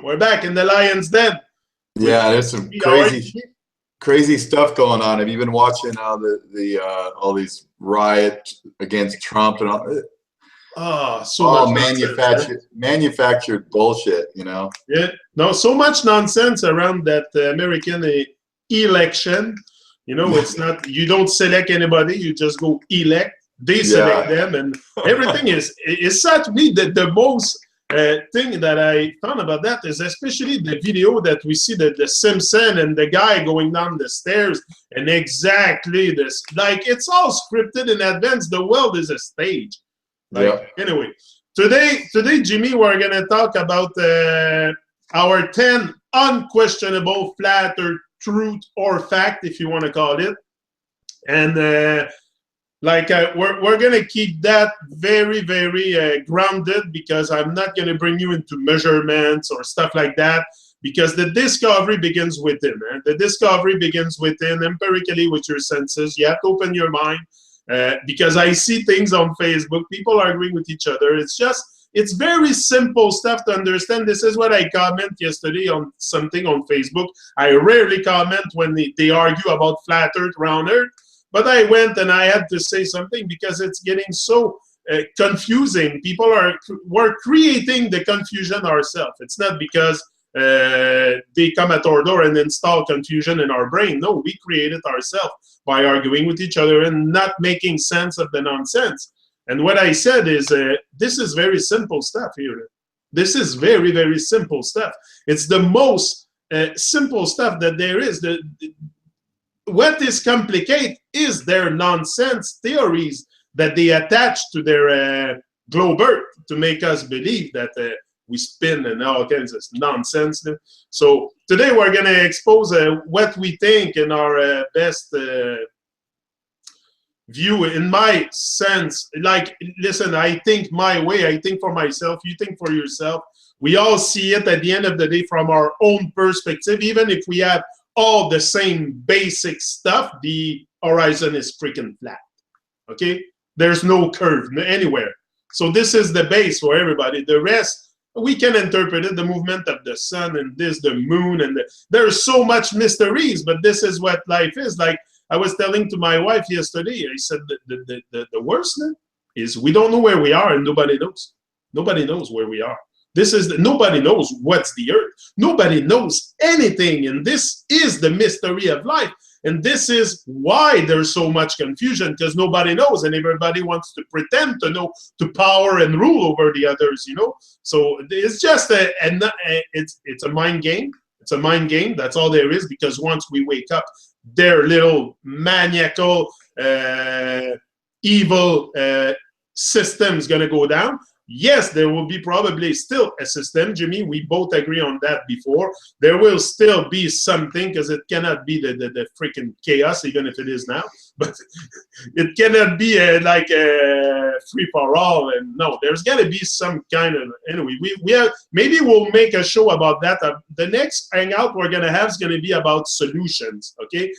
We're back in the lion's den. Yeah, there's some crazy stuff going on. Have you been watching all these riots against Trump and all? Oh, so much manufactured bullshit, you know? Yeah, no, so much nonsense around that American election. You know, it's not, you don't select anybody, you just go elect. They select them, and everything is such. Me, the most thing that I found about that is especially the video that we see the Simpson and the guy going down the stairs, and exactly this, like, it's all scripted in advance. The world is a stage. Like, anyway, today, Jimmy, we're gonna talk about our 10 unquestionable flat Earth truth or fact, if you want to call it, and we're gonna keep that very, very grounded, because I'm not gonna bring you into measurements or stuff like that, because the discovery begins within. The discovery begins within, empirically, with your senses. You have to open your mind. Because I see things on Facebook, people arguing with each other. It's very simple stuff to understand. This is what I comment yesterday on something on Facebook. I rarely comment when they argue about flat Earth, round Earth, but I went and I had to say something because it's getting so confusing. We're creating the confusion ourselves. It's not because they come at our door and install confusion in our brain. No, we create it ourselves by arguing with each other and not making sense of the nonsense. And what I said is, this is very simple stuff here. This is very, very simple stuff. It's the most simple stuff that there is. What is complicated is their nonsense theories that they attach to their globe Earth to make us believe that we spin and all kinds of nonsense. So today we're going to expose what we think in our best view. In my sense, like, listen, I think my way, I think for myself, you think for yourself. We all see it at the end of the day from our own perspective. Even if we have all the same basic stuff, the horizon is freaking flat. Okay? There's no curve anywhere. So this is the base for everybody. The rest, we can interpret it, the movement of the sun and the moon, and there's so much mysteries, but this is what life is. Like I was telling to my wife yesterday, I said the worst is we don't know where we are, and nobody knows. Nobody knows where we are. Nobody knows what's the Earth. Nobody knows anything, and this is the mystery of life. And this is why there's so much confusion, because nobody knows, and everybody wants to pretend to know, to power and rule over the others, you know. So it's just it's a mind game. It's a mind game. That's all there is. Because once we wake up, their little maniacal, evil system is gonna go down. Yes, there will be probably still a system, Jimmy. We both agree on that before. There will still be something, because it cannot be the freaking chaos, even if it is now. But it cannot be like a free-for-all. And no, there's got to be some kind of... Anyway, we have, maybe we'll make a show about that. The next hangout we're going to have is going to be about solutions, okay?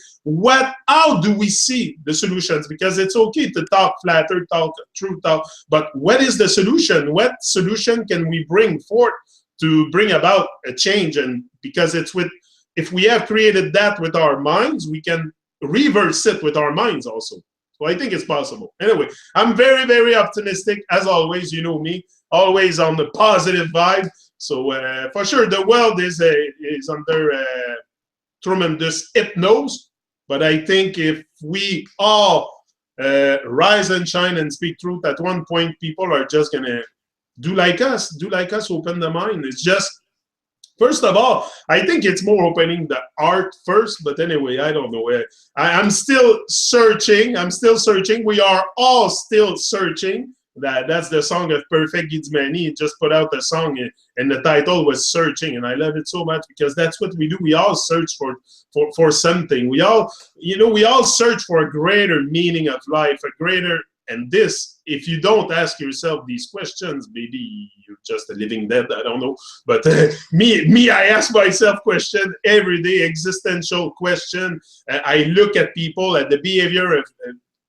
How do we see the solutions? Because it's okay to talk flat Earth, talk truth, talk, but what is the solution? What solution can we bring forth to bring about a change? And because if we have created that with our minds, we can reverse it with our minds also. So I think it's possible. Anyway, I'm very, very optimistic. As always, you know me, always on the positive vibe. So for sure, the world is under tremendous hypnosis. But I think if we all rise and shine and speak truth, at one point people are just going to do like us, open the mind. It's just, first of all, I think it's more opening the heart first, but anyway, I don't know. I'm still searching. We are all still searching. That's the song of Perfect Guidsmani. He just put out a song and the title was Searching, and I love it so much because that's what we do. We all search for something. We all search for a greater meaning of life, a greater, and this, if you don't ask yourself these questions, maybe you're just a living dead, I don't know. But me, I ask myself question every day, existential question. I look at people, at the behavior of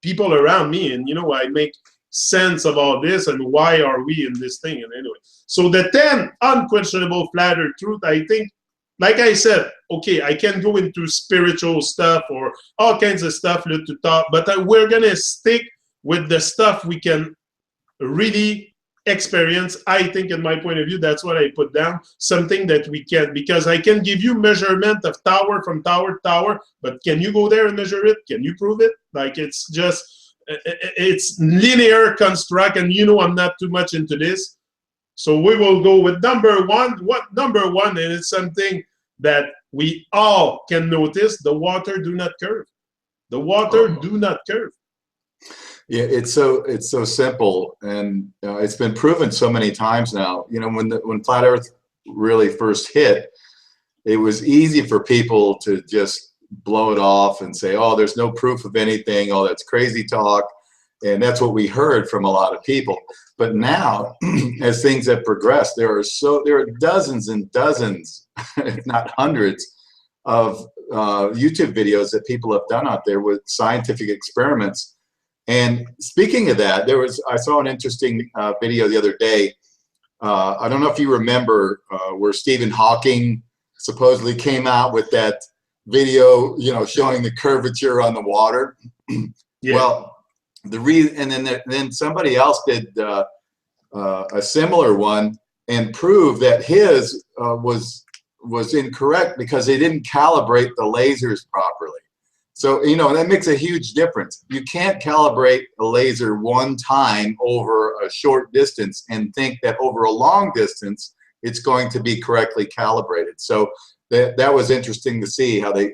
people around me, and I make sense of all this and why are we in this thing. And anyway, so the 10 unquestionable flat earth truth, I think, like I said, okay, I can go into spiritual stuff or all kinds of stuff to talk, but we're going to stick with the stuff we can really experience. I think, in my point of view, that's what I put down, something that we can, because I can give you measurement of tower from tower to tower, but can you go there and measure it? Can you prove it? Like, it's just, it's linear construct, and you know I'm not too much into this. So we will go with number one. What number one? And it's something that we all can notice: the water do not curve. The water do not curve. Yeah, it's so simple, and it's been proven so many times now. You know, when flat Earth really first hit, it was easy for people to just blow it off and say, "Oh, there's no proof of anything. Oh, that's crazy talk." And that's what we heard from a lot of people. But now, as things have progressed, there are dozens and dozens, if not hundreds, of YouTube videos that people have done out there with scientific experiments. And speaking of that, I saw an interesting video the other day. I don't know if you remember where Stephen Hawking supposedly came out with that video, you know, showing the curvature on the water. Yeah. Well, and then somebody else did a similar one and proved that his was incorrect because they didn't calibrate the lasers properly. So, you know, that makes a huge difference. You can't calibrate a laser one time over a short distance and think that over a long distance it's going to be correctly calibrated. So that was interesting to see how they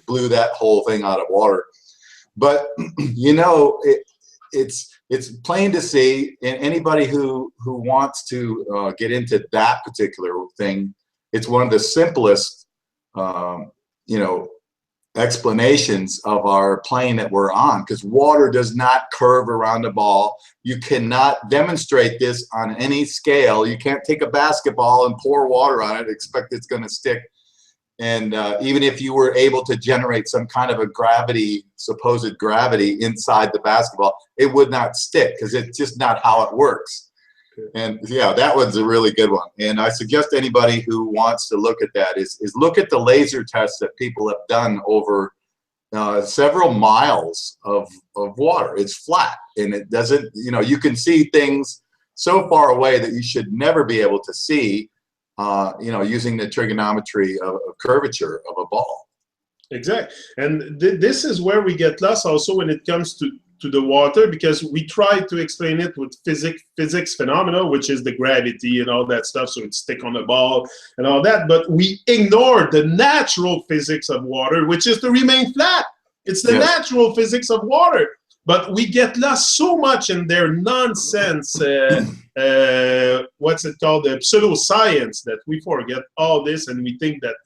blew that whole thing out of water. But, you know, it's plain to see, and anybody who wants to get into that particular thing, it's one of the simplest, you know, explanations of our plane that we're on, because water does not curve around a ball. You cannot demonstrate this on any scale. You can't take a basketball and pour water on it and expect it's going to stick. And even if you were able to generate some kind of a gravity, supposed gravity inside the basketball, it would not stick because it's just not how it works. And yeah, that one's a really good one. And I suggest anybody who wants to look at that is look at the laser tests that people have done over several miles of water. It's flat, and it doesn't, you know, you can see things so far away that you should never be able to see, you know, using the trigonometry of curvature of a ball. Exactly. And this is where we get lost also when it comes to the water, because we try to explain it with physics phenomena, which is the gravity and all that stuff, so it stick on the ball and all that, but we ignore the natural physics of water, which is to remain flat. It's the natural physics of water, but we get lost so much in their nonsense, what's it called, the pseudoscience, that we forget all this, and we think that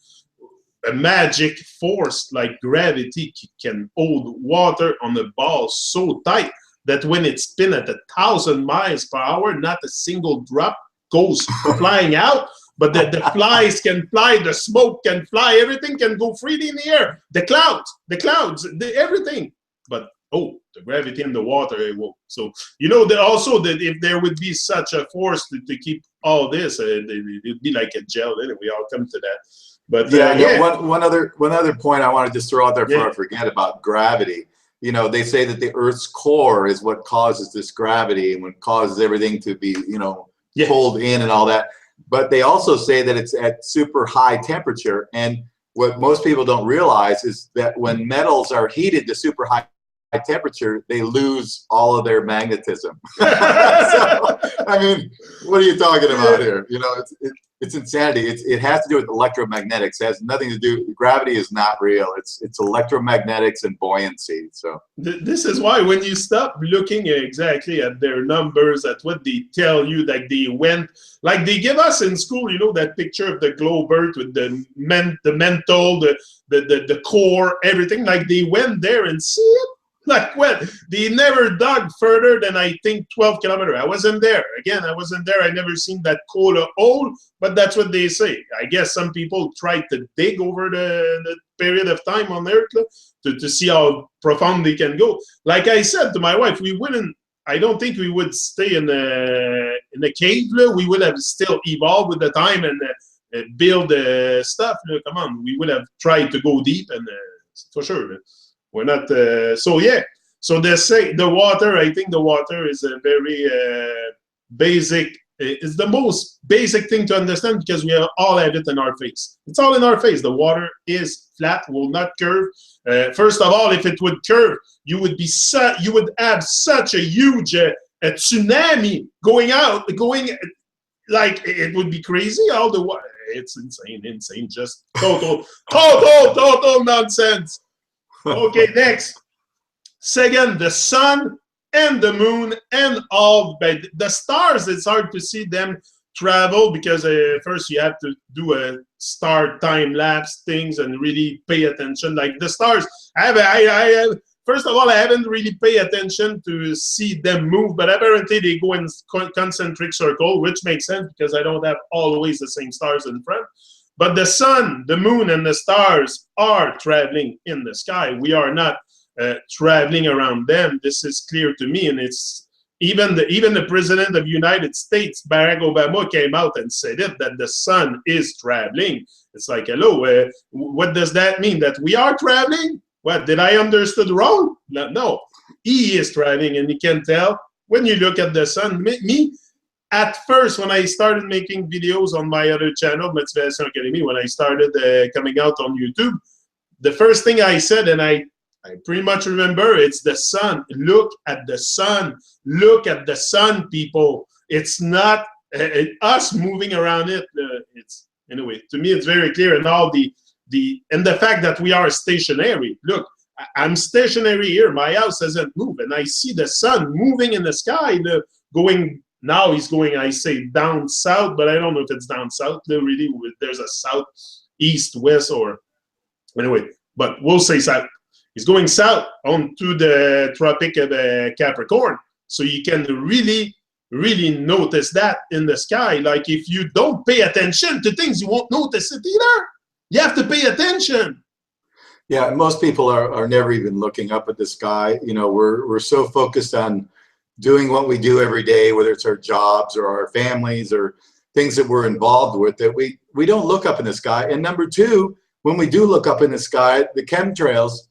a magic force like gravity can hold water on the ball so tight that when it spins at 1,000 miles per hour, not a single drop goes flying out, but the flies can fly, the smoke can fly, everything can go freely in the air, the clouds, everything. But oh, the gravity in the water, it won't. So, you know, also that if there would be such a force to keep all this, it'd be like a gel. Anyway, I'll come to that. But one other point I want to just throw out there before I forget about gravity. You know, they say that the Earth's core is what causes this gravity and what causes everything to be, you know, pulled in and all that. But they also say that it's at super high temperature. And what most people don't realize is that when metals are heated to super high temperature, they lose all of their magnetism. So, I mean, what are you talking about here? You know, it's insanity. It has to do with electromagnetics. It has nothing to do. Gravity is not real. It's electromagnetics and buoyancy. So this is why when you stop looking exactly at their numbers, at what they tell you, like they went, like they give us in school, you know, that picture of the globe Earth with the mental, the core, everything. Like they went there and see it. Like, well, they never dug further than, I think, 12 kilometers. I wasn't there. Again, I wasn't there. I never seen that coal hole, but that's what they say. I guess some people tried to dig over the period of time on Earth to see how profound they can go. Like I said to my wife, we wouldn't, I don't think we would stay in a cave. We would have still evolved with the time and build stuff. Come on, we would have tried to go deep, and for sure, we're not. So yeah, so they say the water. I think the water is a very basic. It's the most basic thing to understand because we all have it in our face. It's all in our face. The water is flat, will not curve. First of all, if it would curve, you would have such a huge a tsunami going like it would be crazy. All the water, it's insane, just total nonsense. Okay, next. Second, the sun and the moon and all, but the stars, it's hard to see them travel because first you have to do a star time lapse things and really pay attention. Like the stars, first of all, I haven't really paid attention to see them move, but apparently they go in concentric circle, which makes sense because I don't have always the same stars in front. But the sun, the moon, and the stars are traveling in the sky. We are not traveling around them. This is clear to me, and it's even the president of the United States, Barack Obama, came out and said it, that the sun is traveling. It's like, hello, what does that mean? That we are traveling? What, did I understood wrong? No, he is traveling, and you can tell when you look at the sun. Me, at first, when I started making videos on my other channel, Motivation Academy, when I started coming out on YouTube, the first thing I said, and I pretty much remember, it's the sun. Look at the sun. Look at the sun, people. It's not us moving around it. It's anyway. To me, it's very clear, and all the fact that we are stationary. Look, I'm stationary here. My house doesn't move, and I see the sun moving in the sky. Going now, he's going. I say down south, but I don't know if it's down south. Really, there's a south, east, west, or anyway. But we'll say south. It's going south onto the Tropic of Capricorn. So you can really, really notice that in the sky. Like if you don't pay attention to things, you won't notice it either. You have to pay attention. Yeah, most people are never even looking up at the sky. You know, we're so focused on doing what we do every day, whether it's our jobs or our families or things that we're involved with, that we don't look up in the sky. And number two, when we do look up in the sky, the chemtrails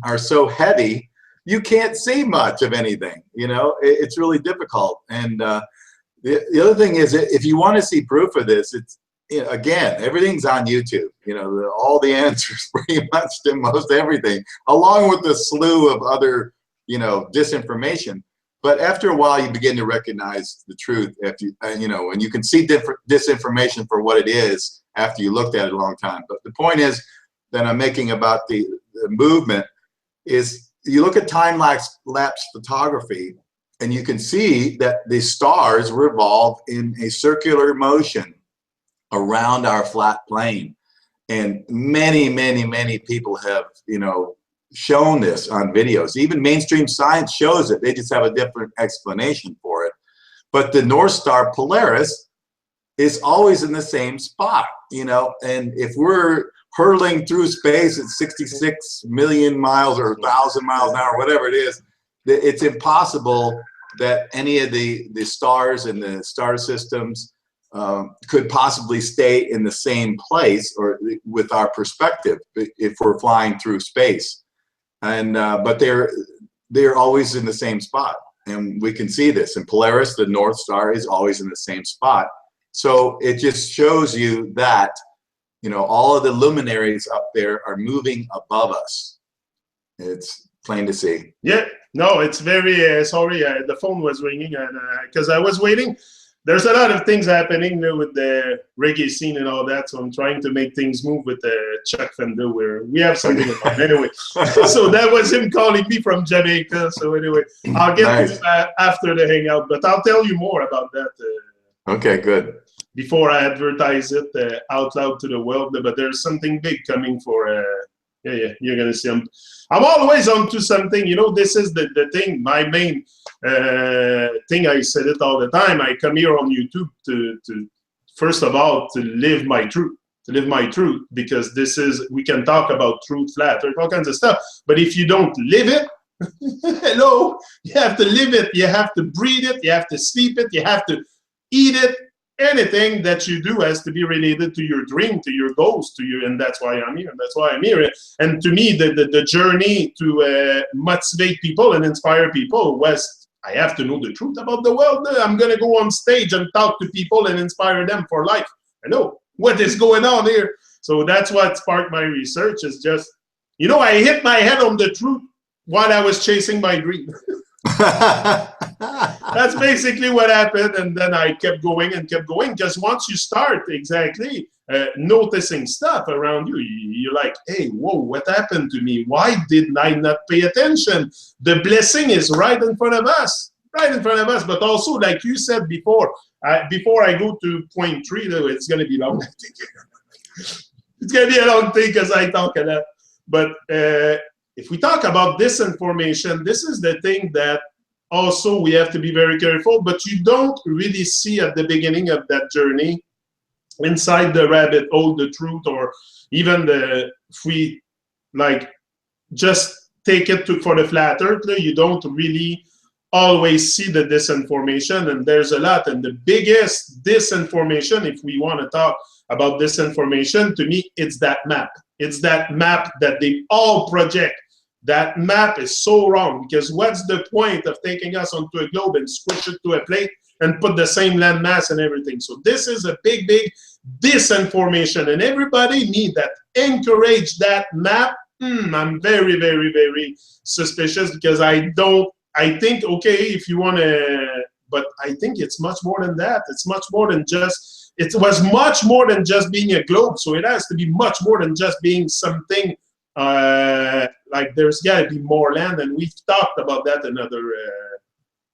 are so heavy, you can't see much of anything. You know, it's really difficult. And the other thing is, if you want to see proof of this, it's, you know, again, everything's on YouTube. You know, all the answers pretty much to most everything, along with the slew of other, you know, disinformation. But after a while, you begin to recognize the truth. After you know, and you can see disinformation for what it is after you looked at it a long time. But the point is that I'm making about the movement is, you look at time-lapse photography, and you can see that the stars revolve in a circular motion around our flat plane. And many people have, you know, shown this on videos. Even mainstream science shows it. They just have a different explanation for it. But the North Star Polaris is always in the same spot, you know, and if we're hurtling through space at 66 million miles or 1,000 miles an hour, whatever it is, it's impossible that any of the stars in the star systems could possibly stay in the same place or with our perspective if we're flying through space. And but they're always in the same spot, and we can see this. In Polaris, the North Star is always in the same spot. So it just shows you that, you know, all of the luminaries up there are moving above us. It's plain to see. Yeah, no, it's very, sorry, the phone was ringing, and because I was waiting. There's a lot of things happening with the reggae scene and all that, so I'm trying to make things move with Chuck Fender, where we have something about. Anyway, so that was him calling me from Jamaica. So anyway, I'll get to it after the hangout, but I'll tell you more about that. Okay, good. Before I advertise it out loud to the world, but there's something big coming for. Yeah, you're gonna see. I'm always onto something. You know, this is the thing. My main thing. I said it all the time. I come here on YouTube to first of all to live my truth. To live my truth, because this is, we can talk about truth, flat earth, all kinds of stuff. But if you don't live it, Hello, you have to live it, you have to breathe it, you have to sleep it, you have to eat it. Anything that you do has to be related to your dream, to your goals, to you, and that's why I'm here. And that's why I'm here. And to me, the journey to motivate people and inspire people was I have to know the truth about the world. I'm gonna go on stage and talk to people and inspire them for life. I know what is going on here. So that's what sparked my research. Is just, you know, I hit my head on the truth while I was chasing my dream. That's basically what happened, and then I kept going and kept going, because once you start noticing stuff around you, you're like, hey, whoa, what happened to me? Why didn't I not pay attention? The blessing is right in front of us, right in front of us. But also, like you said before I go to point 3, though, it's going to be long. It's going to be a long thing because I talk a lot. But if we talk about disinformation, this is the thing that also we have to be very careful, but you don't really see at the beginning of that journey, inside the rabbit hole, the truth, or even the free, like, just take it for the flat earth. You don't really always see the disinformation, and there's a lot. And the biggest disinformation, if we want to talk about disinformation, to me, it's that map. It's that map that they all project. That map is so wrong, because what's the point of taking us onto a globe and squish it to a plate and put the same landmass and everything? So this is a big, big disinformation, and everybody need that. Encourage that map. I'm very, very, very suspicious, because I think, okay, if you want to, but I think it's much more than that. It's much more than just, it was much more than just being a globe. So it has to be much more than just being something. Like there's got to be more land, and we've talked about that in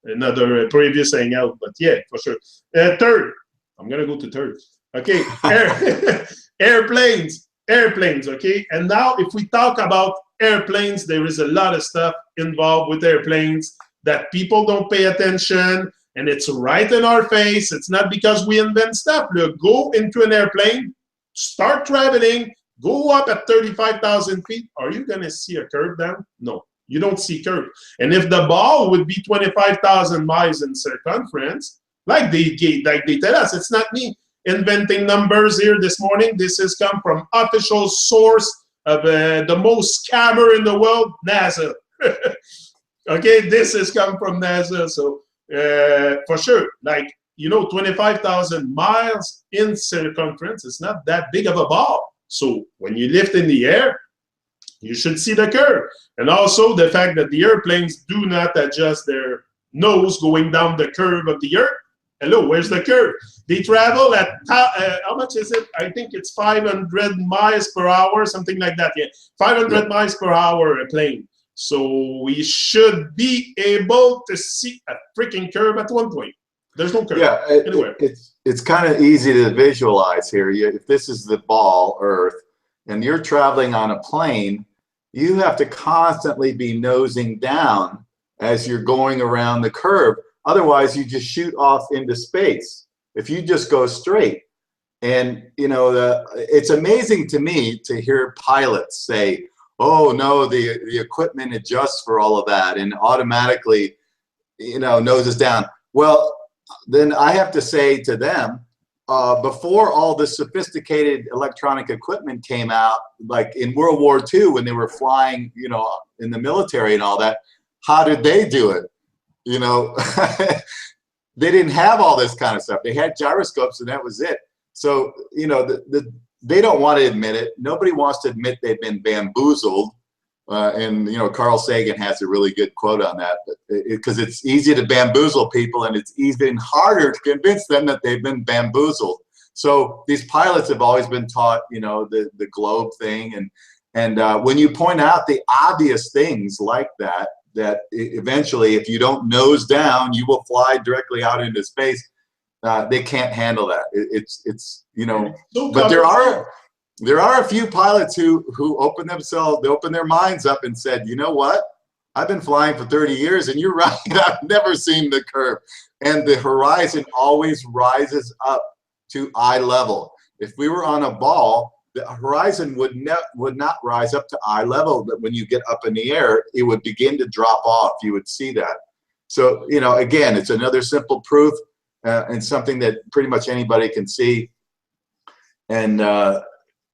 another previous hangout. But yeah, for sure. Third, I'm gonna go to third. Okay, airplanes. Okay, and now if we talk about airplanes, there is a lot of stuff involved with airplanes that people don't pay attention, and it's right in our face. It's not because we invent stuff. Look, go into an airplane, start traveling. Go up at 35,000 feet. Are you going to see a curve down? No, you don't see curve. And if the ball would be 25,000 miles in circumference, like they tell us, it's not me inventing numbers here this morning. This has come from official source of the most scammer in the world, NASA. Okay, this has come from NASA. So for sure, like, you know, 25,000 miles in circumference, it's not that big of a ball. So when you lift in the air, you should see the curve. And also the fact that the airplanes do not adjust their nose going down the curve of the earth. Hello, where's the curve? They travel at, how much is it? I think it's 500 miles per hour, something like that. Yeah, 500 miles per hour a plane. So we should be able to see a freaking curve at one point. There's no curve anywhere. It's kind of easy to visualize here. If this is the ball, Earth, and you're traveling on a plane, you have to constantly be nosing down as you're going around the curve. Otherwise, you just shoot off into space if you just go straight. And, you know, it's amazing to me to hear pilots say, oh, no, the equipment adjusts for all of that and automatically, you know, noses down. Well, then I have to say to them, before all this sophisticated electronic equipment came out, like in World War II when they were flying, you know, in the military and all that, how did they do it? You know, they didn't have all this kind of stuff. They had gyroscopes and that was it. So, you know, they don't want to admit it. Nobody wants to admit they've been bamboozled. And, you know, Carl Sagan has a really good quote on that, because it's easy to bamboozle people and it's even harder to convince them that they've been bamboozled. So these pilots have always been taught, you know, the globe thing. And when you point out the obvious things like that eventually, if you don't nose down, you will fly directly out into space. They can't handle that. It's you know, but there are a few pilots who open their minds up and said, you know what? I've been flying for 30 years and you're right, I've never seen the curve. And the horizon always rises up to eye level. If we were on a ball, the horizon would not rise up to eye level. That when you get up in the air, it would begin to drop off. You would see that. So, you know, again, it's another simple proof and something that pretty much anybody can see. And,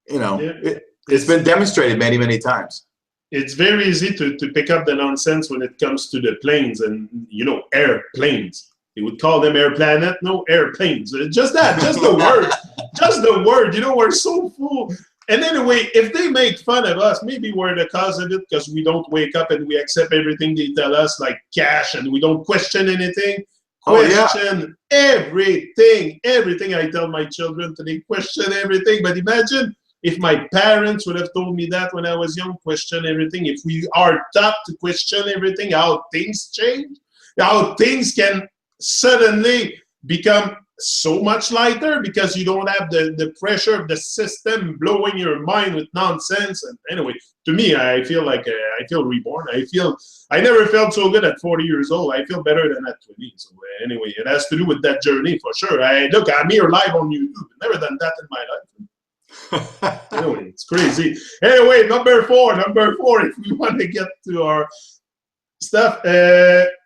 you know, Yeah. it's been demonstrated many, many times. It's very easy to pick up the nonsense when it comes to the planes and, you know, airplanes. They would call them air planet, no airplanes. Just that, just the word, just the word. You know, we're so full. And anyway, if they make fun of us, maybe we're the cause of it because we don't wake up and we accept everything they tell us like cash and we don't question anything. Question everything. Everything I tell my children today, question everything. But imagine if my parents would have told me that when I was young, question everything. If we are taught to question everything, how things change, how things can suddenly become so much lighter because you don't have the pressure of the system blowing your mind with nonsense. And anyway, to me, I feel like I feel reborn. I never felt so good at 40 years old. I feel better than at 20. So anyway, it has to do with that journey for sure. Look, I'm here live on YouTube. Never done that in my life. Anyway, it's crazy. Anyway, number four, if we want to get to our stuff,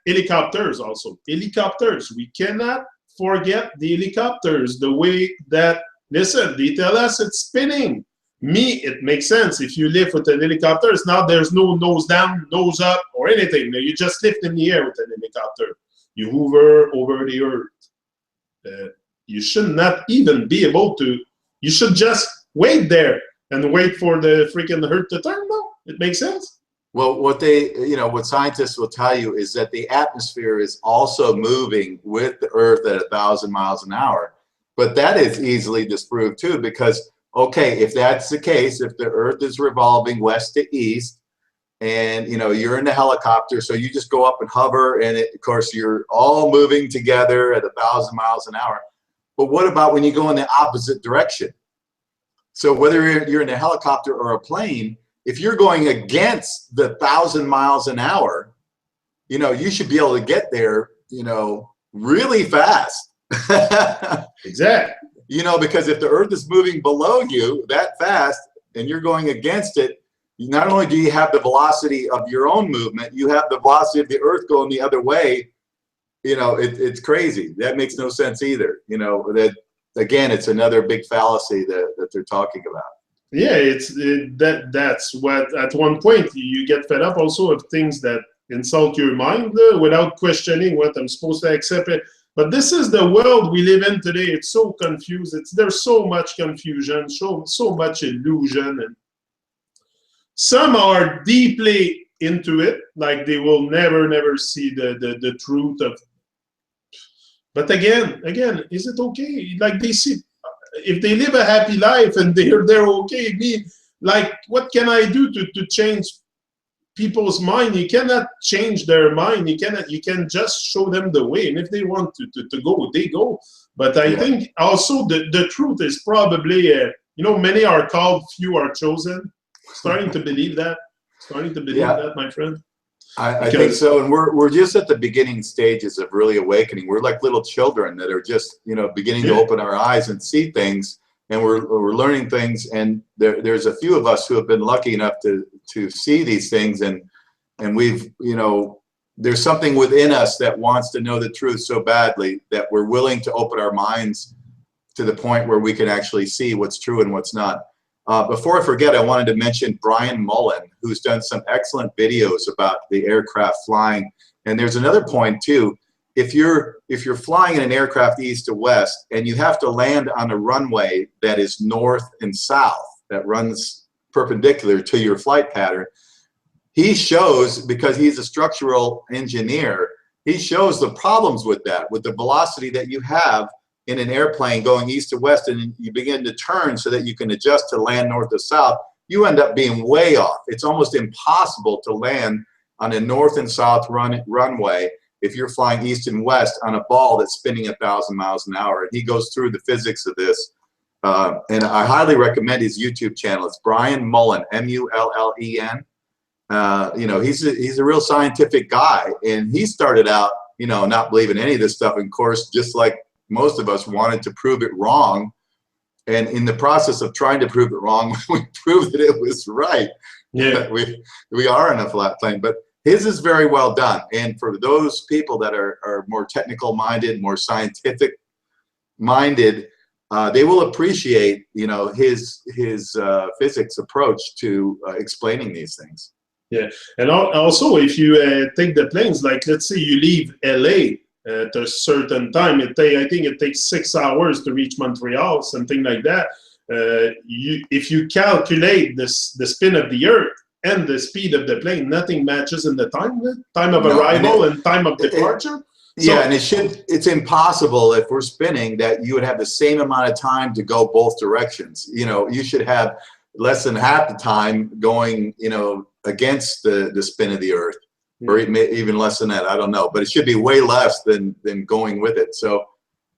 helicopters also. Helicopters, we cannot forget the helicopters, the way that, listen, they tell us it's spinning. Me, it makes sense. If you lift with an helicopter, it's now there's no nose down, nose up, or anything. You just lift in the air with an helicopter. You hover over the earth. You should not even be able to, you should just wait there and wait for the freaking earth to turn. No, it makes sense. Well, what what scientists will tell you is that the atmosphere is also moving with the Earth at 1,000 miles an hour. But that is easily disproved too, because, okay, if that's the case, if the Earth is revolving west to east, and you're in the helicopter, so you just go up and hover, and of course you're all moving together at 1,000 miles an hour. But what about when you go in the opposite direction? So whether you're in a helicopter or a plane, if you're going against the 1,000 miles an hour, you should be able to get there, really fast. Exactly. Because if the Earth is moving below you that fast and you're going against it, not only do you have the velocity of your own movement, you have the velocity of the Earth going the other way. It's crazy. That makes no sense either. That again, it's another big fallacy that they're talking about. Yeah, that's what at one point you get fed up also of things that insult your mind without questioning what I'm supposed to accept it. But this is the world we live in today. It's so confused. There's so much confusion, so much illusion, and some are deeply into it, like they will never see the truth of. But again, is it okay? Like they see. If they live a happy life and they're okay, like what can I do to change people's mind? You cannot change their mind. You can just show them the way, and if they want to go, they go. But I think also the truth is probably many are called, few are chosen. Starting to believe that. That, my friend. I think so, and we're just at the beginning stages of really awakening. We're like little children that are just beginning to open our eyes and see things, and we're learning things. And there's a few of us who have been lucky enough to see these things, and we've there's something within us that wants to know the truth so badly that we're willing to open our minds to the point where we can actually see what's true and what's not. Before I forget, I wanted to mention Brian Mullen, who's done some excellent videos about the aircraft flying. And there's another point too. If you're flying in an aircraft east to west and you have to land on a runway that is north and south, that runs perpendicular to your flight pattern, he shows, because he's a structural engineer, he shows the problems with that, with the velocity that you have in an airplane going east to west, and you begin to turn so that you can adjust to land north to south, you end up being way off. It's almost impossible to land on a north and south runway if you're flying east and west on a ball that's spinning 1,000 miles an hour. And he goes through the physics of this. And I highly recommend his YouTube channel. It's Brian Mullen, M-U-L-L-E-N. He's a real scientific guy, and he started out, not believing any of this stuff. And of course, just like most of us, wanted to prove it wrong, And in the process of trying to prove it wrong, we proved that it was right. Yeah. We are in a flat plane, but his is very well done. And for those people that are more technical minded, more scientific minded, they will appreciate, you know, his physics approach to explaining these things. Yeah, and also if you take the planes, like let's say you leave LA at a certain time, I think it takes 6 hours to reach Montreal, something like that. If you calculate the spin of the Earth and the speed of the plane, nothing matches in the time of arrival and time of departure. Yeah, and it's impossible if we're spinning that you would have the same amount of time to go both directions. You know, you should have less than half the time going, you know, against the spin of the Earth, or even less than that. I don't know, but it should be way less than going with it. So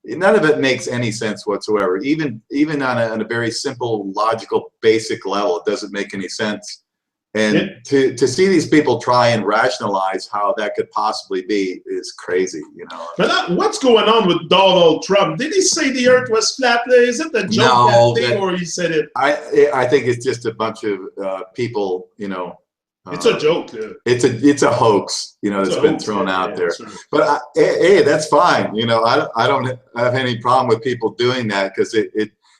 none of it makes any sense whatsoever. Even on a very simple, logical, basic level, it doesn't make any sense. And to see these people try and rationalize how that could possibly be is crazy, you know. But what's going on with Donald Trump? Did he say the Earth was flat? Is it a joke or he said it? I think it's just a bunch of people, you know. It's a joke. It's a hoax, you know, that's been thrown out there. Sure. But hey, that's fine. You know, I don't have any problem with people doing that, because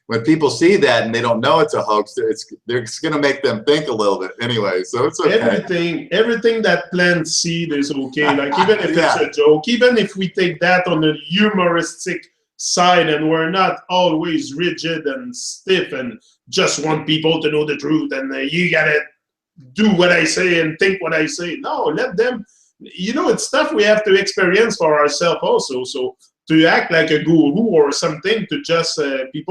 when people see that and they don't know it's a hoax, it's going to make them think a little bit anyway. So it's okay. Everything that plants seed is okay. Like even if it's a joke, even if we take that on a humoristic side and we're not always rigid and stiff and just want people to know the truth and you gotta do what I say and think what I say. No, let them. You know, it's stuff we have to experience for ourselves also. So to act like a guru or something, to just you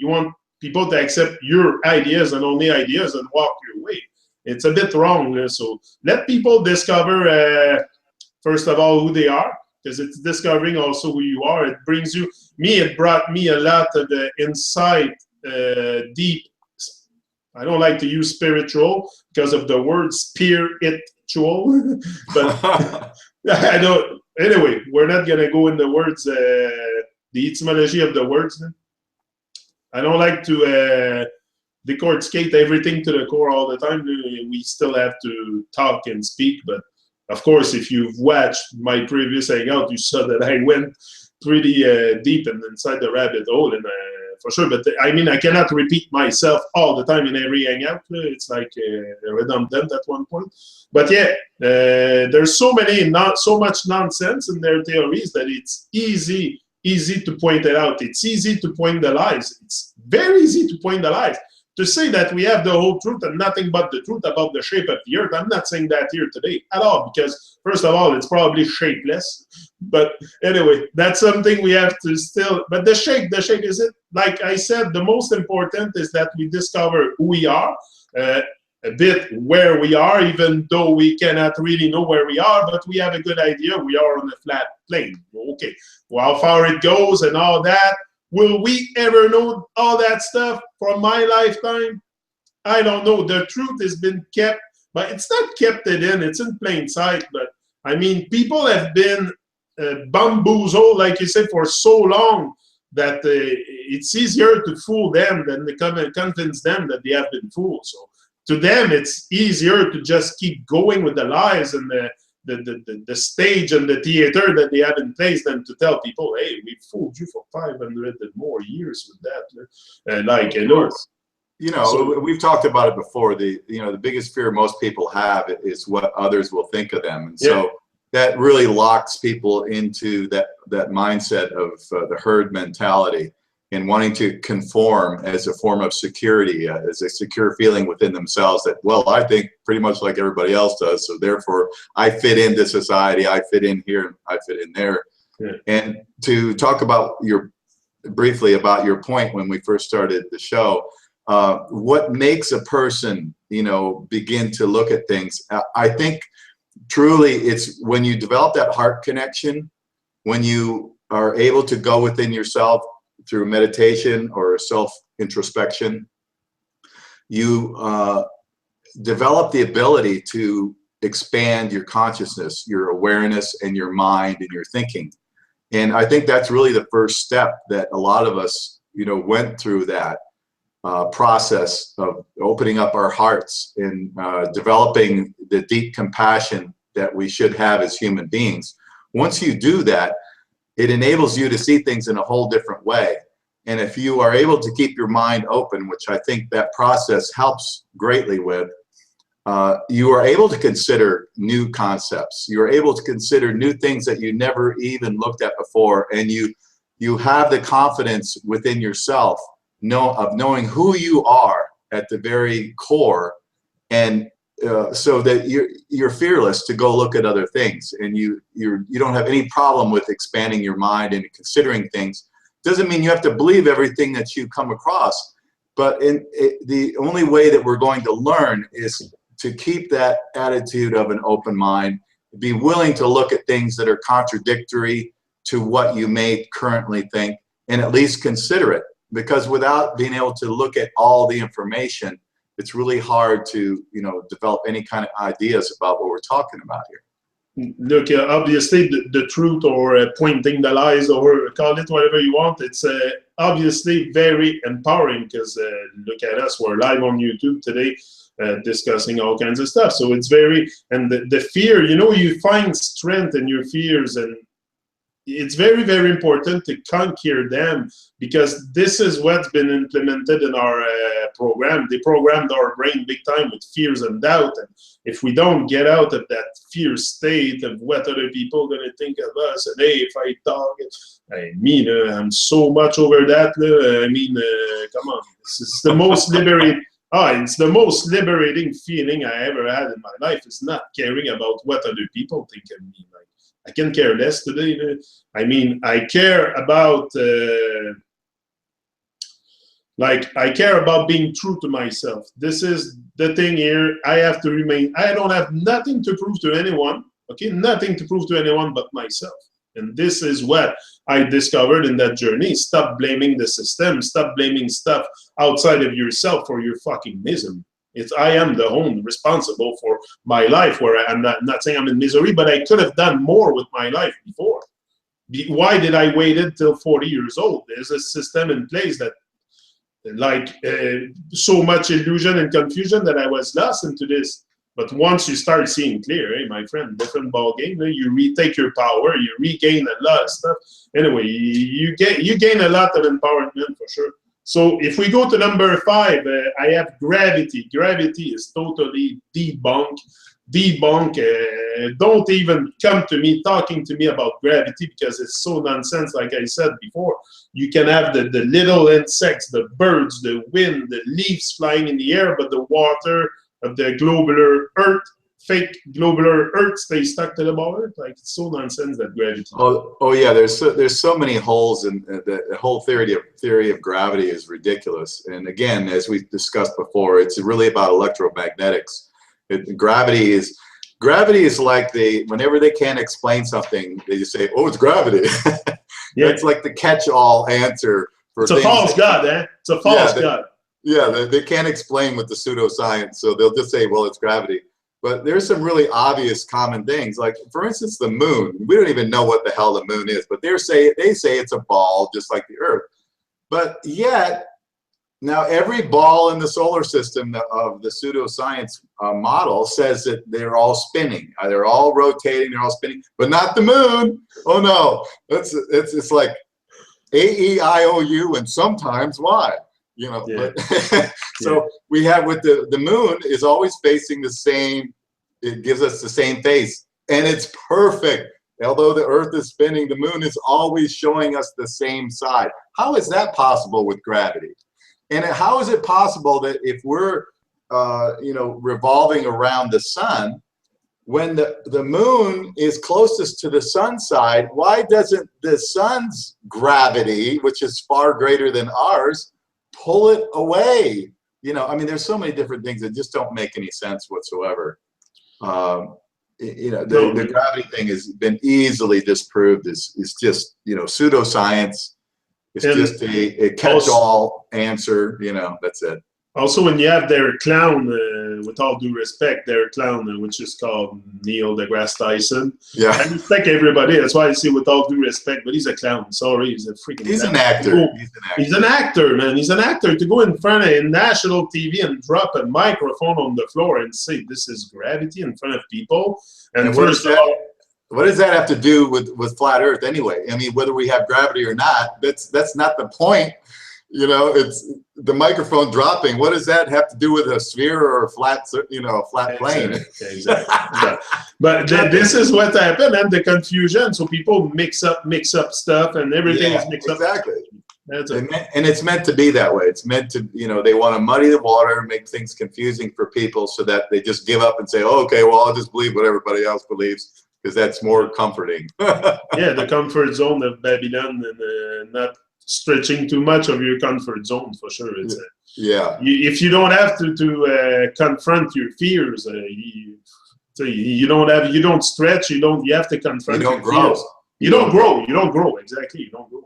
want people to accept your ideas and only ideas and walk your way. It's a bit wrong. So let people discover, first of all, who they are, because it's discovering also who you are. It brings you, it brought me a lot of insight, deep. I don't like to use spiritual because of the word spiritual, but I don't. Anyway, we're not going to go in the words, the etymology of the words. I don't like to decorticate everything to the core all the time. We still have to talk and speak. But of course, if you've watched my previous hangout, you saw that I went pretty deep and inside the rabbit hole. And for sure, but I mean, I cannot repeat myself all the time in every hangout. It's like redundant at one point. But yeah, there's so much nonsense in their theories that it's easy to point it out. It's easy to point the lies. It's very easy to point the lies. To say that we have the whole truth and nothing but the truth about the shape of the Earth, I'm not saying that here today at all, because first of all, it's probably shapeless. But anyway, that's something we have to still, but the shape is it, like I said, the most important is that we discover who we are, a bit where we are, even though we cannot really know where we are, but we have a good idea we are on a flat plane. Okay, well, how far it goes and all that, will we ever know all that stuff from my lifetime? I don't know. The truth has been kept, but it's not kept in, it's in plain sight. But I mean, people have been bamboozled, like you said, for so long that it's easier to fool them than to convince them that they have been fooled. So to them, it's easier to just keep going with the lies and the stage and the theater that they have in place than to tell people, hey, we fooled you for 500 and more years with that. You know, so, we've talked about it before. The biggest fear most people have is what others will think of them, and so that really locks people into that mindset of the herd mentality and wanting to conform as a form of security, as a secure feeling within themselves that, well, I think pretty much like everybody else does, so therefore I fit into society, I fit in here, I fit in there. Yeah. And to talk about briefly about your point when we first started the show, what makes a person, begin to look at things, I think truly it's when you develop that heart connection, when you are able to go within yourself through meditation or self-introspection, you develop the ability to expand your consciousness, your awareness, and your mind and your thinking. And I think that's really the first step that a lot of us, went through that process of opening up our hearts and developing the deep compassion that we should have as human beings. Once you do that, it enables you to see things in a whole different way. And if you are able to keep your mind open, which I think that process helps greatly with, you are able to consider new concepts. You're able to consider new things that you never even looked at before, and you have the confidence within yourself of knowing who you are at the very core, and so that you're fearless to go look at other things, and you don't have any problem with expanding your mind and considering things. Doesn't mean you have to believe everything that you come across, but the only way that we're going to learn is to keep that attitude of an open mind, be willing to look at things that are contradictory to what you may currently think, and at least consider it. Because without being able to look at all the information, it's really hard to develop any kind of ideas about what we're talking about here. Look, obviously the truth, or pointing the lies, or call it whatever you want, it's obviously very empowering, because look at us, we're live on YouTube today discussing all kinds of stuff. So it's very, and the fear, you find strength in your fears, and it's very, very important to conquer them, because this is what's been implemented in our program. They programmed our brain big time with fears and doubt, and if we don't get out of that fear state of what other people are going to think of us, and hey, if I talk, I'm so much over that. Come on, it's the most liberating. It's the most liberating feeling I ever had in my life. It's not caring about what other people think of me. Like, I can care less today. I care about I care about being true to myself. This is the thing here. I have to remain. I don't have nothing to prove to anyone. Okay, nothing to prove to anyone but myself. And this is what I discovered in that journey. Stop blaming the system. Stop blaming stuff outside of yourself for your fucking misery. I am the one responsible for my life, where I'm not saying I'm in misery, but I could have done more with my life before. Why did I wait until 40 years old? There's a system in place that, so much illusion and confusion that I was lost into this. But once you start seeing clear, hey, my friend, different ball game. You retake your power, you regain a lot of stuff. Anyway, you gain a lot of empowerment for sure. So if we go to number 5, I have gravity. Gravity is totally debunked. Don't even come to me talking to me about gravity, because it's so nonsense. Like I said before, you can have the little insects, the birds, the wind, the leaves flying in the air, but the water of the globular Earth, fake globular Earth, stays stuck to the ball. Like, it's so nonsense, that gravity. Oh yeah, there's so many holes in the whole theory of gravity is ridiculous. And again, as we discussed before, it's really about electromagnetics. Gravity is like whenever they can't explain something, they just say, oh, it's gravity. Yeah. It's like the catch-all answer for it's a false god, eh? It's a false god. Yeah, they can't explain with the pseudoscience, so they'll just say, well, it's gravity. But there's some really obvious common things, like, for instance, the moon. We don't even know what the hell the moon is, but they say it's a ball just like the Earth. But yet, now every ball in the solar system of the pseudoscience model says that they're all spinning. They're all rotating, they're all spinning, but not the moon. Oh no, it's like A-E-I-O-U and sometimes Y. Yeah. But so we have with the moon is always facing the same, it gives us the same face, and it's perfect. Although the Earth is spinning, the moon is always showing us the same side. How is that possible with gravity? And how is it possible that if we're revolving around the sun, when the moon is closest to the sun side, why doesn't the sun's gravity, which is far greater than ours, pull it away? There's so many different things that just don't make any sense whatsoever. The gravity thing has been easily disproved. It's just pseudoscience. It's just a catch-all answer. That's it. Also, when you have their clown with all due respect, their clown, which is called Neil deGrasse Tyson. Yeah. I respect everybody. That's why I say with all due respect, but he's a clown. Sorry, he's a freaking. He's an actor. He's an actor, man. He's an actor to go in front of national TV and drop a microphone on the floor and say this is gravity in front of people. And first of all, what does that have to do with flat Earth anyway? I mean, whether we have gravity or not, that's not the point. You know, it's the microphone dropping. What does that have to do with a sphere or a flat, flat plane? Exactly. But this is what happened, and the confusion. So people mix up stuff, and everything is mixed up. Exactly. That's it. And it's meant to be that way. It's meant to, they want to muddy the water, make things confusing for people so that they just give up and say, oh, okay, well, I'll just believe what everybody else believes because that's more comforting. Yeah, the comfort zone of Babylon and not stretching too much of your comfort zone for sure. It's if you don't have to confront your fears, you don't stretch. You have to confront. You don't grow. Fears. You don't grow. Exactly. You don't grow.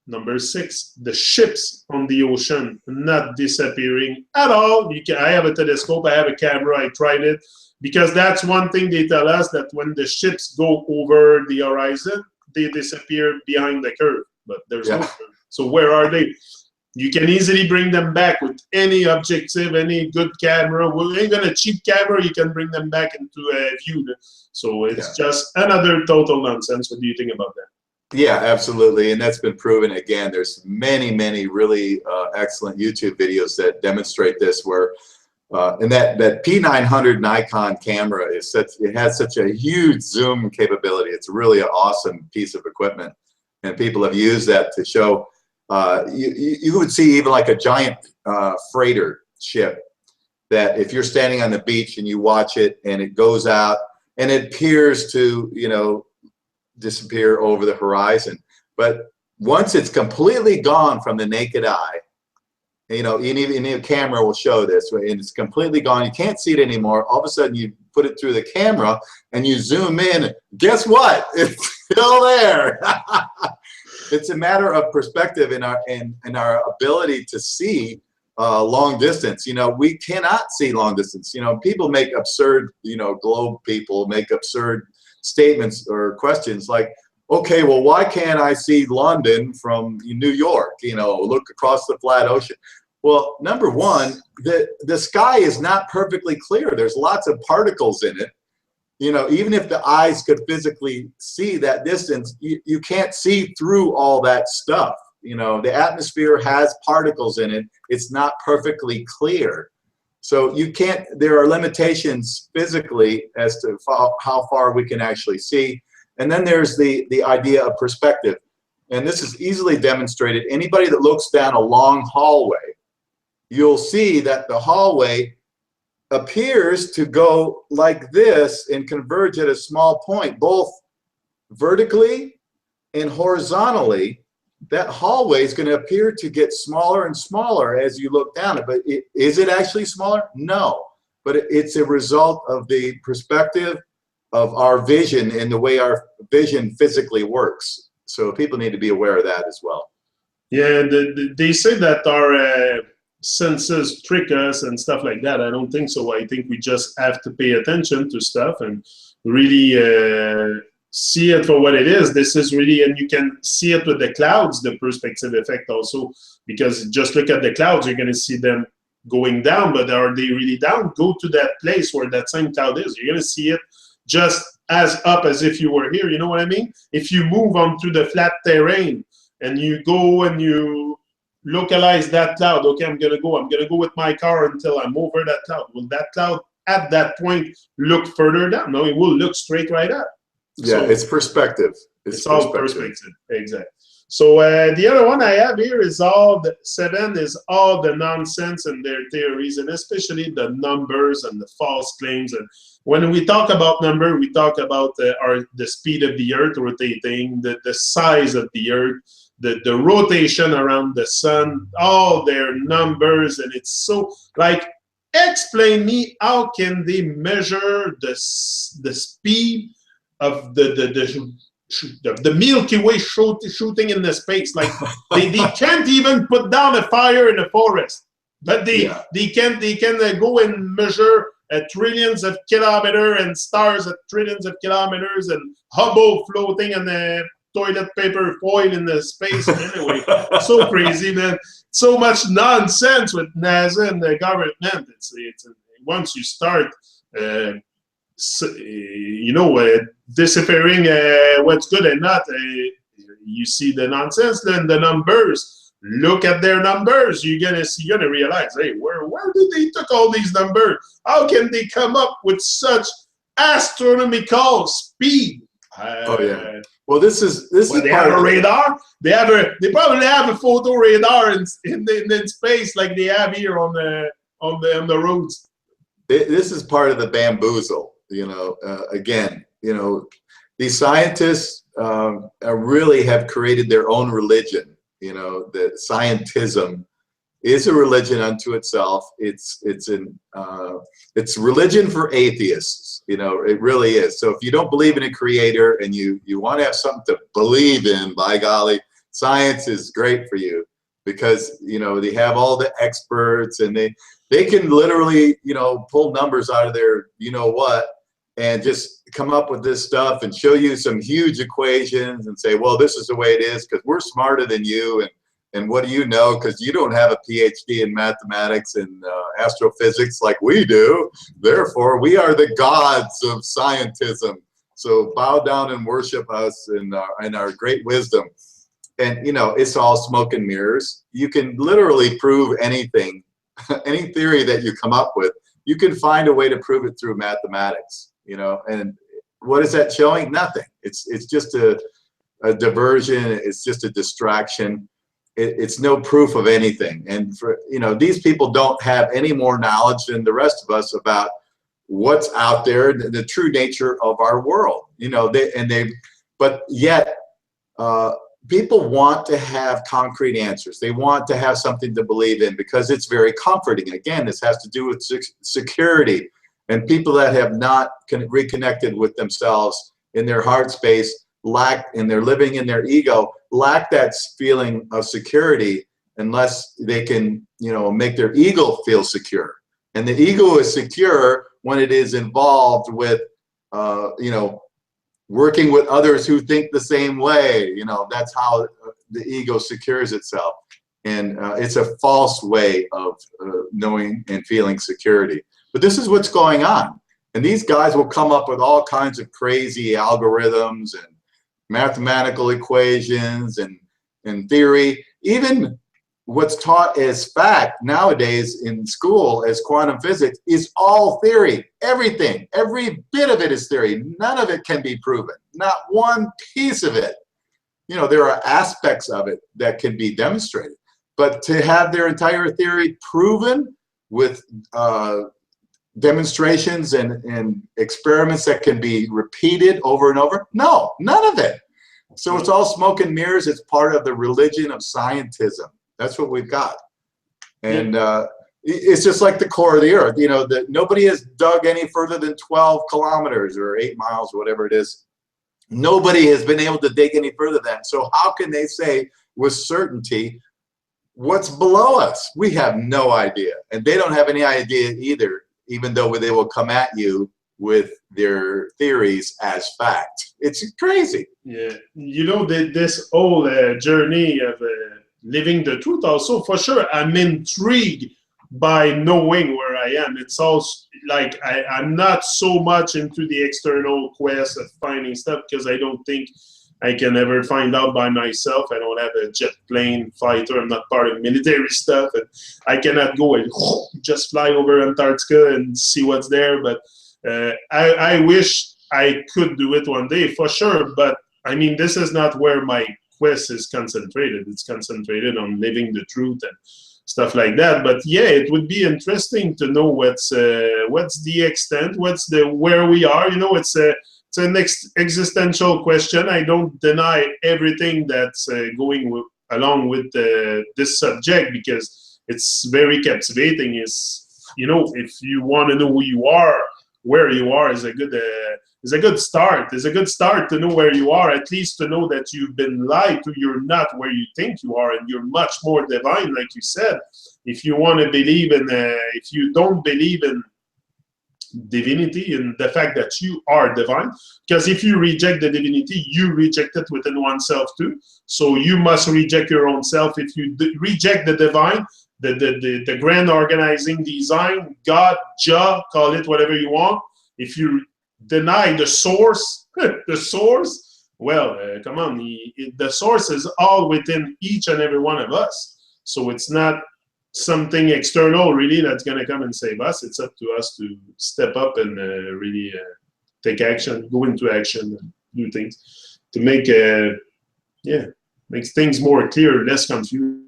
Number 6, the ships on the ocean not disappearing at all. I have a telescope. I have a camera. I tried it because that's one thing they tell us, that when the ships go over the horizon, they disappear behind the curve, but there's no curve. So where are they? You can easily bring them back with any objective, any good camera. Well, even a cheap camera, you can bring them back into a view. So it's just another total nonsense. What do you think about that? Yeah, absolutely. And that's been proven again. There's many really excellent YouTube videos that demonstrate this where and that P900 Nikon camera has such a huge zoom capability. It's really an awesome piece of equipment, and people have used that to show. You would see even like a giant freighter ship that if you're standing on the beach and you watch it and it goes out and it appears to disappear over the horizon, but once it's completely gone from the naked eye. Even a camera will show this, and it's completely gone. You can't see it anymore. All of a sudden, you put it through the camera, and you zoom in. Guess what? It's still there. It's a matter of perspective and our ability to see long distance. We cannot see long distance. People make absurd, globe people make absurd statements or questions like, okay, well, why can't I see London from New York? Look across the flat ocean. Well, number one, the sky is not perfectly clear. There's lots of particles in it. Even if the eyes could physically see that distance, you can't see through all that stuff. The atmosphere has particles in it. It's not perfectly clear. So there are limitations physically as to how far we can actually see. And then there's the idea of perspective. And this is easily demonstrated. Anybody that looks down a long hallway, you'll see that the hallway appears to go like this and converge at a small point, both vertically and horizontally. That hallway is going to appear to get smaller and smaller as you look down it. But is it actually smaller? No. But it's a result of the perspective of our vision and the way our vision physically works. So people need to be aware of that as well. Yeah, they say that our senses trick us and stuff like that. I don't think so. I think we just have to pay attention to stuff and really see it for what it is. This is really, and you can see it with the clouds, the perspective effect also, because just look at the clouds, you're going to see them going down, but are they really down? Go to that place where that same cloud is. You're going to see it just as up as if you were here. You know what I mean? If you move onto the flat terrain and you go and you localize that cloud, okay, I'm going to go with my car until I'm over that cloud. Will that cloud at that point look further down? No, it will look straight right up. Yeah, so it's perspective. It's all perspective. Exactly. So the other one I have here is all the 7 is all the nonsense and their theories, and especially the numbers and the false claims. And when we talk about number, we talk about the speed of the Earth rotating, the size of the Earth, the rotation around the sun, all their numbers, and it's so like. Explain me, how can they measure the speed of the Milky Way shooting in the space? Like they can't even put down a fire in a forest. But Yeah. they can go and measure trillions of kilometers and stars at trillions of kilometers and Hubble floating on the toilet paper foil in the space. Anyway, so crazy, man. So much nonsense with NASA and the government. It's once you start, deciphering what's good and not, you see the nonsense. Then the numbers. Look at their numbers. You're gonna realize, hey, where did they took all these numbers? How can they come up with such astronomical speed? Oh yeah. Well, this is they have a radar. They probably have a photo radar in space like they have here on the roads. This is part of the bamboozle. Again, these scientists really have created their own religion. That scientism is a religion unto itself. It's religion for atheists. It really is. So if you don't believe in a creator and you want to have something to believe in, by golly, science is great for you, because they have all the experts and they can literally pull numbers out of their what and just come up with this stuff and show you some huge equations and say, well, this is the way it is because we're smarter than you, and what do you know, because you don't have a PhD in mathematics and astrophysics like we do. Therefore, we are the gods of scientism. So bow down and worship us and our great wisdom. And it's all smoke and mirrors. You can literally prove anything, any theory that you come up with. You can find a way to prove it through mathematics. And what is that showing? Nothing. It's just a diversion. It's just a distraction. It's no proof of anything. And for these people don't have any more knowledge than the rest of us about what's out there, the true nature of our world. But yet people want to have concrete answers. They want to have something to believe in because it's very comforting. Again, this has to do with security. And people that have not reconnected with themselves in their heart space and they're living in their ego, lack that feeling of security unless they can, make their ego feel secure. And the ego is secure when it is involved with, working with others who think the same way. That's how the ego secures itself. And it's a false way of knowing and feeling security. But this is what's going on. And these guys will come up with all kinds of crazy algorithms and mathematical equations and theory. Even what's taught as fact nowadays in school as quantum physics is all theory. Everything, every bit of it is theory. None of it can be proven. Not one piece of it. There are aspects of it that can be demonstrated. But to have their entire theory proven with demonstrations and experiments that can be repeated over and over? No, none of it. So it's all smoke and mirrors. It's part of the religion of scientism. That's what we've got. And it's just like the core of the earth. That nobody has dug any further than 12 kilometers or 8 miles or whatever it is. Nobody has been able to dig any further than that. So how can they say with certainty what's below us? We have no idea. And they don't have any idea either, even though they will come at you with their theories as fact. It's crazy. Yeah, this whole journey of living the truth also, for sure, I'm intrigued by knowing where I am. It's also like I'm not so much into the external quest of finding stuff because I don't think I can ever find out by myself. I don't have a jet plane fighter. I'm not part of military stuff. And I cannot go and just fly over Antarctica and see what's there. But I wish I could do it one day for sure. But I mean, this is not where my quest is concentrated. It's concentrated on living the truth and stuff like that. But yeah, it would be interesting to know what's the extent, where we are. It's an existential question. I don't deny everything that's going along with this subject because it's very captivating. If you want to know who you are, where you are is a good start. It's a good start to know where you are, at least to know that you've been lied to. You're not where you think you are, and you're much more divine, like you said. If you want to believe in, if you don't believe in divinity and the fact that you are divine, because if you reject the divinity, you reject it within oneself too. So you must reject your own self. If you reject the divine, the grand organizing design, God, Jah, call it whatever you want. If you deny the source, the source, well, come on, the source is all within each and every one of us. So it's not something external really that's going to come and save us. It's up to us to step up and really take action, go into action, and do things to make makes things more clear, less confusion.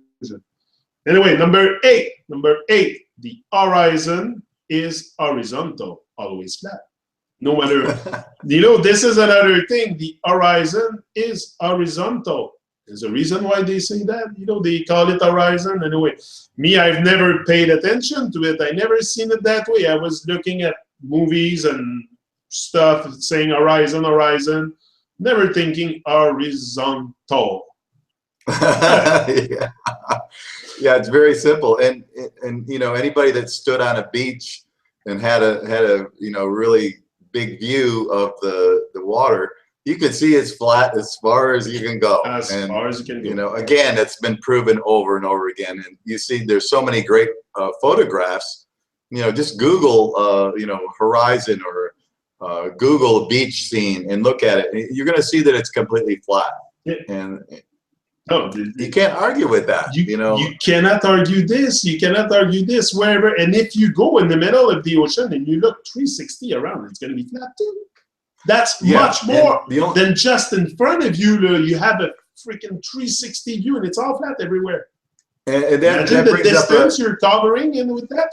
Anyway, number eight, the horizon is horizontal, always flat. No matter, this is another thing. The horizon is horizontal. There's a reason why they say that. They call it horizon. Anyway, me, I've never paid attention to it. I never seen it that way. I was looking at movies and stuff saying horizon, never thinking horizontal. Yeah. Yeah, it's very simple. And anybody that stood on a beach and had a really big view of the water, you can see it's flat as far as you can go. As far as you can go. Again, it's been proven over and over again. And you see there's so many great photographs. Just Google horizon or Google beach scene and look at it. You're going to see that it's completely flat. Yeah. And no, you can't argue with that. You cannot argue this. You cannot argue this wherever. And if you go in the middle of the ocean and you look 360 around, it's going to be flat too. That's much more than just in front of you. You have a freaking 360 view and it's all flat everywhere. And that the distance you're covering in with that.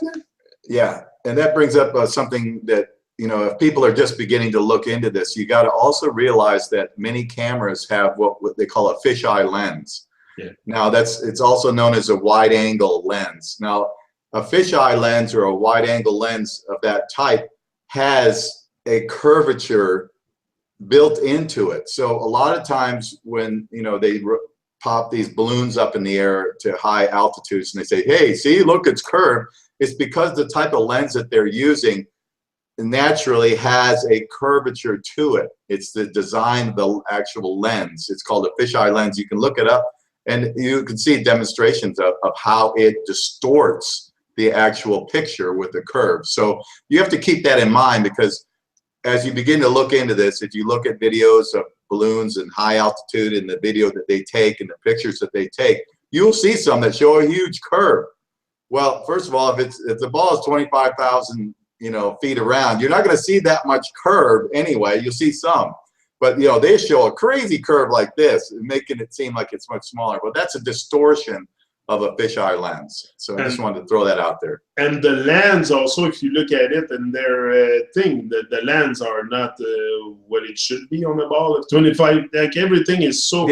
Yeah, and that brings up something that, if people are just beginning to look into this, you got to also realize that many cameras have what they call a fisheye lens. Yeah. Now it's also known as a wide angle lens. Now a fisheye lens or a wide angle lens of that type has a curvature built into it. So a lot of times when they pop these balloons up in the air to high altitudes and they say, hey, see, look, it's curved, it's because the type of lens that they're using naturally has a curvature to it. It's the design of the actual lens. It's called a fisheye lens. You can look it up and you can see demonstrations of how it distorts the actual picture with the curve. So you have to keep that in mind, because as you begin to look into this, if you look at videos of balloons and high altitude and the video that they take and the pictures that they take, you'll see some that show a huge curve. Well, first of all, if the ball is 25,000 feet around, you're not going to see that much curve anyway. You'll see some, but they show a crazy curve like this, making it seem like it's much smaller. But that's a distortion of a fisheye lens. So I just wanted to throw that out there. And the lens also, if you look at it and their thing, the lens are not what it should be on the ball of 25. Like everything is so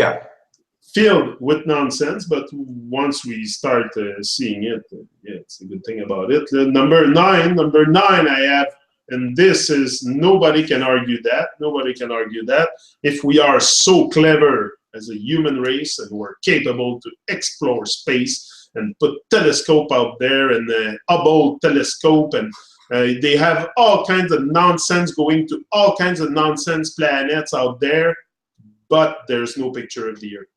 filled with nonsense. But once we start seeing it, it's a good thing about it. Number nine I have, and this is, nobody can argue that. Nobody can argue that. If we are so clever as a human race and we're capable to explore space and put telescope out there and the Hubble telescope, and they have all kinds of nonsense going to all kinds of nonsense planets out there, but there's no picture of the Earth.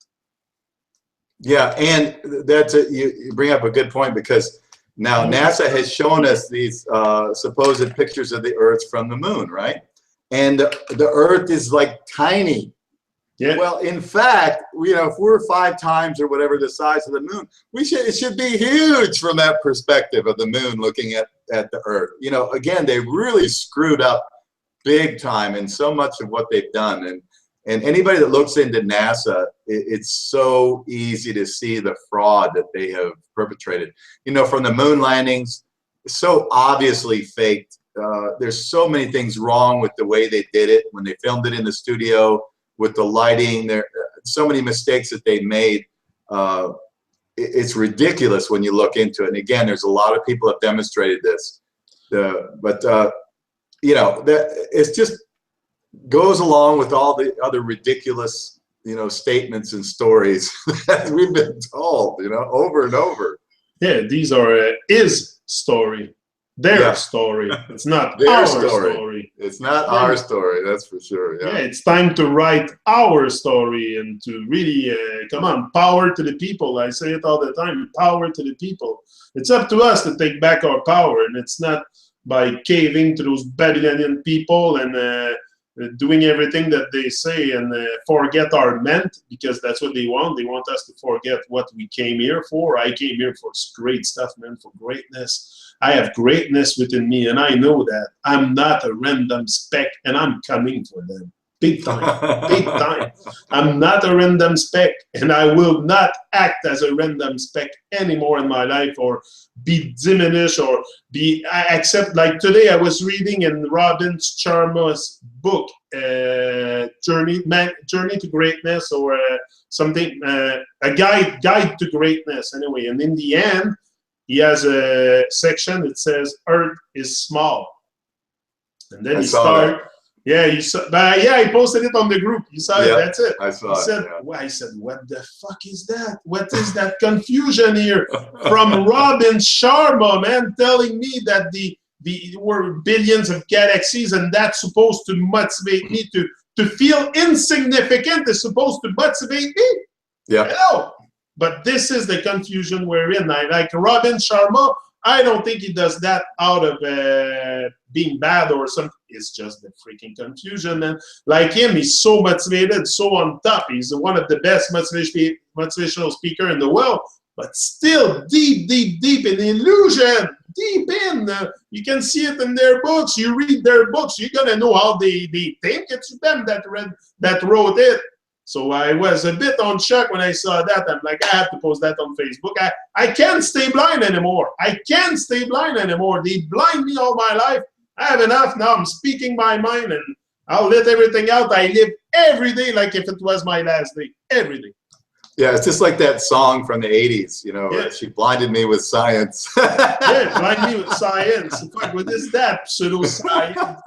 Yeah, and that's you bring up a good point, because now NASA has shown us these supposed pictures of the Earth from the moon, right? And the Earth is like tiny. Yeah. Well, in fact, if we're 5 times or whatever the size of the moon, it should be huge from that perspective of the moon looking at the Earth. Again, they really screwed up big time in so much of what they've done. And anybody that looks into NASA, it's so easy to see the fraud that they have perpetrated. From the moon landings, so obviously faked. There's so many things wrong with the way they did it when they filmed it in the studio, with the lighting. There so many mistakes that they made. It's ridiculous when you look into it. And again, there's a lot of people have demonstrated this. But you know, that it's just goes along with all the other ridiculous, you know, statements and stories that we've been told, you know, over and over. Yeah, these are his story, their story. It's not our story. It's not our story, that's for sure. Yeah, it's time to write our story and to really, come on, power to the people. I say it all the time, power to the people. It's up to us to take back our power, and it's not by caving to those Babylonian people and doing everything that they say and forget our meant, because that's what they want. They want us to forget what we came here for. I came here for great stuff, man, for greatness. I have greatness within me, and I know that. I'm not a random speck, and I'm coming for them. Big time, big time. I'm not a random speck, and I will not act as a random speck anymore in my life, or be diminished, or be, except like today I was reading in Robin Sharma's book, Journey to Greatness, or something, a guide to greatness anyway. And in the end, he has a section that says Earth is small. And then he started. Yeah, you saw. Yeah, I posted it on the group. You saw it. That's it. I saw it. Well, I said, "What the fuck is that? What is that confusion here?" From Robin Sharma, man, telling me that the were billions of galaxies, and that's supposed to motivate me to feel insignificant. Is supposed to motivate me. Yeah. Hello. But this is the confusion we're in. I like Robin Sharma. I don't think he does that out of being bad or something. It's just the freaking confusion, man. Like him, he's so motivated, so on top. He's one of the best motivational speaker in the world, but still deep in illusion. Deep in. You can see it in their books. You read their books, you're going to know how they think. It's them that wrote it. So I was a bit on shock when I saw that. I'm like, I have to post that on Facebook. I can't stay blind anymore. I can't stay blind anymore. They blind me all my life. I have enough now. I'm speaking my mind, and I'll let everything out. I live every day like if it was my last day. Every day. Yeah, it's just like that song from the 80s, you know, she blinded me with science. Yeah, blind me with science. Fuck, what is that? Pseudoscience.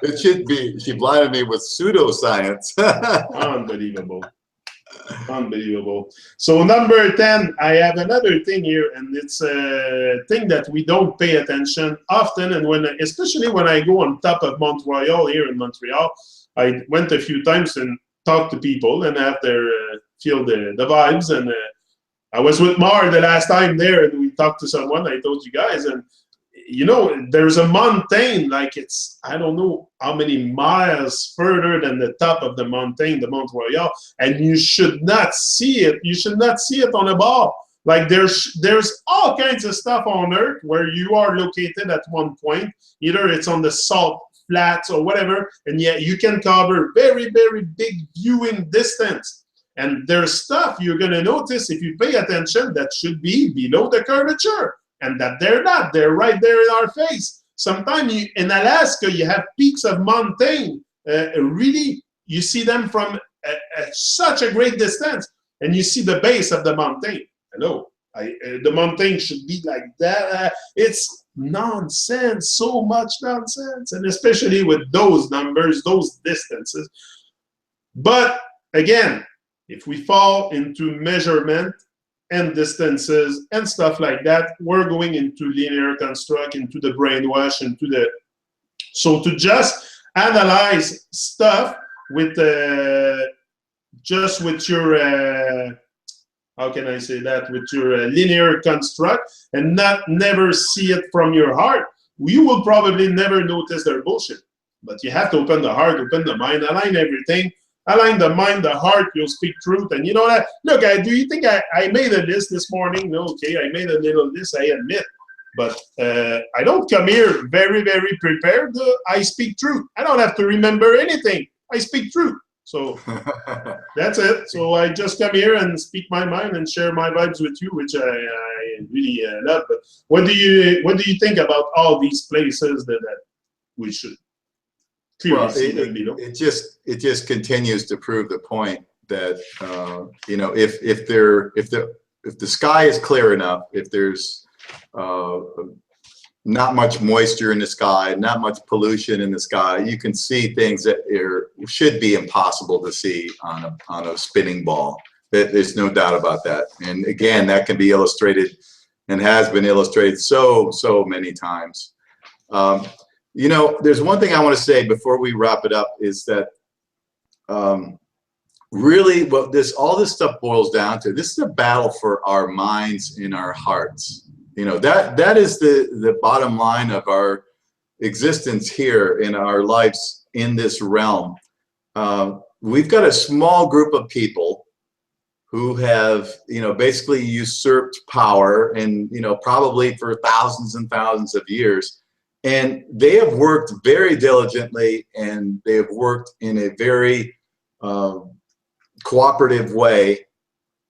It should be, she blinded me with pseudoscience. Unbelievable. Unbelievable. So number 10, I have another thing here, and it's a thing that we don't pay attention often, and especially when I go on top of Mont Royal here in Montreal, I went a few times and talked to people and have their feel the vibes. And I was with Mar the last time there, and we talked to someone, I told you guys, and you know, there's a mountain, like it's, I don't know how many miles further than the top of the mountain, the Mont Royal, and you should not see it. You should not see it on a ball. Like there's all kinds of stuff on Earth where you are located at one point, either it's on the salt flats or whatever, and yet you can cover very, very big viewing distance. And there's stuff you're going to notice if you pay attention that should be below the curvature, and that they're not. They're right there in our face. Sometimes in Alaska, you have peaks of mountain. Really, you see them from such a great distance, and you see the base of the mountain. Hello. The mountain should be like that. It's nonsense, so much nonsense, and especially with those numbers, those distances. But again, if we fall into measurement and distances and stuff like that, we're going into linear construct, into the brainwash, into the... So to just analyze stuff with just with your how can I say that, with your linear construct, and never see it from your heart, you will probably never notice their bullshit. But you have to open the heart, open the mind, align everything. Align the mind, the heart, you'll speak truth. And you know that, look, do you think I made a list this morning? No, okay, I made a little list, I admit. But I don't come here very, very prepared. I speak truth. I don't have to remember anything. I speak truth. So that's it. So I just come here and speak my mind and share my vibes with you, which I really love. But what do you think about all these places that we should? Well, it just continues to prove the point that you know, if the sky is clear enough, if there's not much moisture in the sky, not much pollution in the sky. You can see things that should be impossible to see on a spinning ball. There's no doubt about that. And again, that can be illustrated and has been illustrated so many times. You know, there's one thing I want to say before we wrap it up is that really what all this stuff boils down to, this is a battle for our minds and our hearts. You know, that is the bottom line of our existence here in our lives in this realm. We've got a small group of people who have, you know, basically usurped power, and, you know, probably for thousands and thousands of years. And they have worked very diligently, and they have worked in a very cooperative way,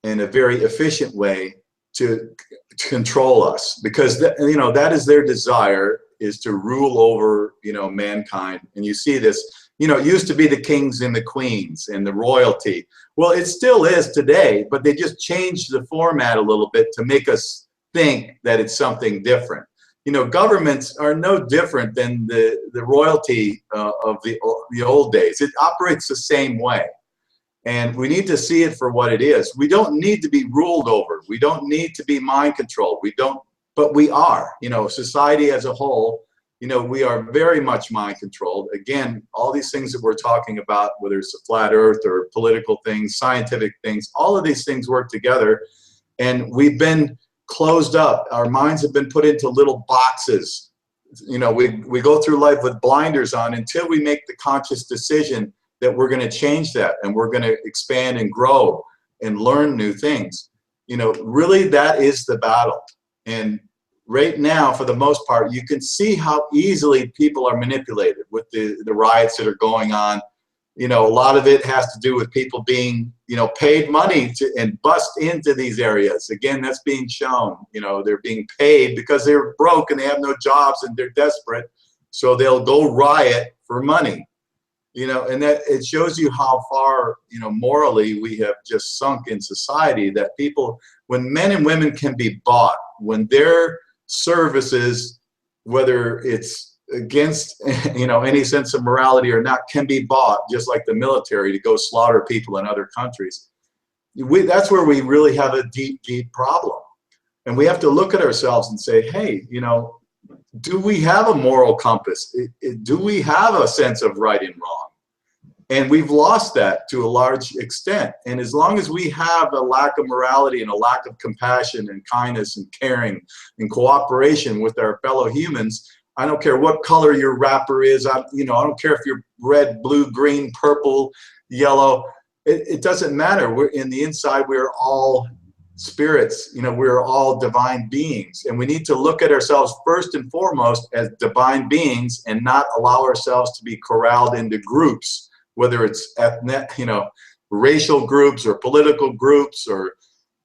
in a very efficient way to control us, because you know, that is their desire, is to rule over, you know, mankind. And you see this, you know, it used to be the kings and the queens and the royalty. Well, it still is today, but they just changed the format a little bit to make us think that it's something different. You know, governments are no different than the royalty of the old days. It operates the same way. And we need to see it for what it is. We don't need to be ruled over. We don't need to be mind controlled. We don't, but we are, you know, society as a whole, you know, we are very much mind controlled. Again, all these things that we're talking about, whether it's a flat earth or political things, scientific things, all of these things work together. And we've been closed up. Our minds have been put into little boxes. You know, we go through life with blinders on until we make the conscious decision that we're going to change that, and we're going to expand and grow and learn new things. You know, really, that is the battle. And right now, for the most part, you can see how easily people are manipulated with the riots that are going on. You know, a lot of it has to do with people being, you know, paid money to and bust into these areas. Again, that's being shown. You know, they're being paid because they're broke and they have no jobs and they're desperate, so they'll go riot for money. You know, and that it shows you how far, you know, morally we have just sunk in society, that people, when men and women can be bought, when their services, whether it's against, you know, any sense of morality or not, can be bought, just like the military, to go slaughter people in other countries. That's where we really have a deep problem. And we have to look at ourselves and say, hey, you know, do we have a moral compass? Do we have a sense of right and wrong? And we've lost that to a large extent. And as long as we have a lack of morality and a lack of compassion and kindness and caring and cooperation with our fellow humans, I don't care what color your wrapper is. You know, I don't care if you're red, blue, green, purple, yellow. It doesn't matter. We're in the inside. We're all spirits. You know, we're all divine beings, and we need to look at ourselves first and foremost as divine beings, and not allow ourselves to be corralled into groups, whether it's ethnic, you know, racial groups or political groups or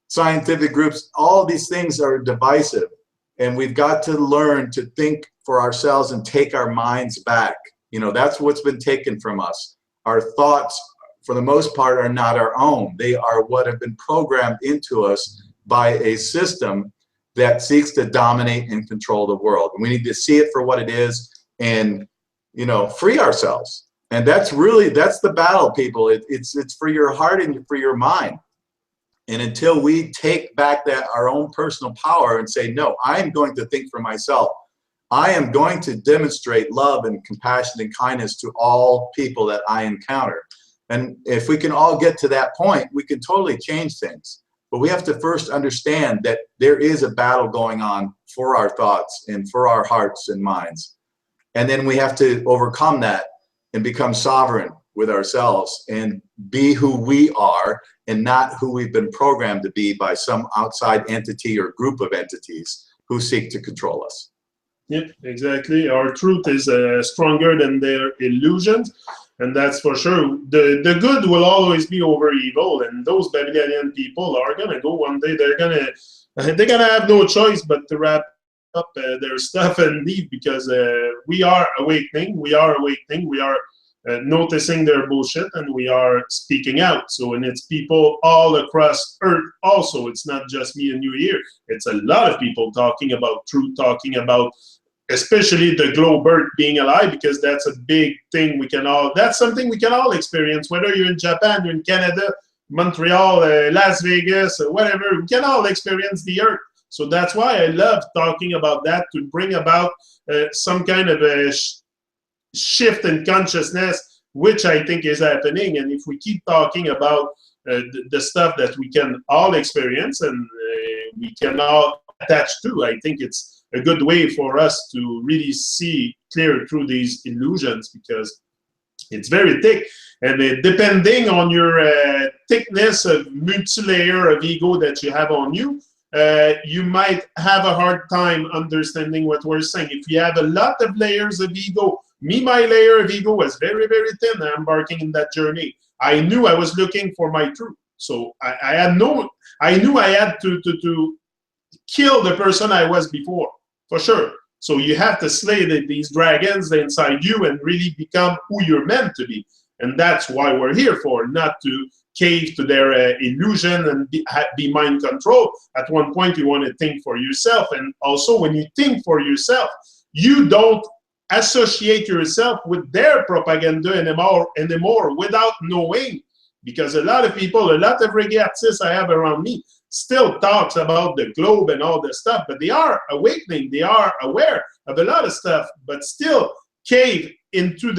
scientific groups. All of these things are divisive, and we've got to learn to think for ourselves and take our minds back. You know, that's what's been taken from us. Our thoughts, for the most part, are not our own. They are what have been programmed into us by a system that seeks to dominate and control the world. And we need to see it for what it is and, you know, free ourselves. And that's the battle, people. It's for your heart and for your mind. And until we take back our own personal power and say, no, I am going to think for myself. I am going to demonstrate love and compassion and kindness to all people that I encounter. And if we can all get to that point, we can totally change things. But we have to first understand that there is a battle going on for our thoughts and for our hearts and minds. And then we have to overcome that and become sovereign with ourselves and be who we are and not who we've been programmed to be by some outside entity or group of entities who seek to control us. Yep, exactly. Our truth is stronger than their illusions, and that's for sure. The good will always be over evil, and those Babylonian people are gonna go one day. They're gonna have no choice but to wrap up their stuff and leave, because we are awakening. We are awakening. We are noticing their bullshit, and we are speaking out. So, and it's people all across Earth also. It's not just me and you here. It's a lot of people talking about truth, talking about especially the globe Earth being alive, because that's a big thing that's something we can all experience, whether you're in Japan, you're in Canada, Montreal, Las Vegas, whatever, we can all experience the Earth. So that's why I love talking about that, to bring about some kind of a shift in consciousness, which I think is happening. And if we keep talking about the stuff that we can all experience and we can all attach to, I think it's a good way for us to really see clear through these illusions, because it's very thick. And depending on your thickness of multi-layer of ego that you have on you, you might have a hard time understanding what we're saying. If you have a lot of layers of ego, my layer of ego was very, very thin. I'm embarking in that journey. I knew I was looking for my truth. So I knew I had to kill the person I was before, for sure. So you have to slay these dragons inside you and really become who you're meant to be. And that's why we're here for, not to cave to their illusion and be mind control. At one point, you want to think for yourself. And also, when you think for yourself, you don't associate yourself with their propaganda anymore without knowing. Because a lot of people, a lot of reggae artists I have around me, still talks about the globe and all this stuff, but they are awakening, they are aware of a lot of stuff, but still cave into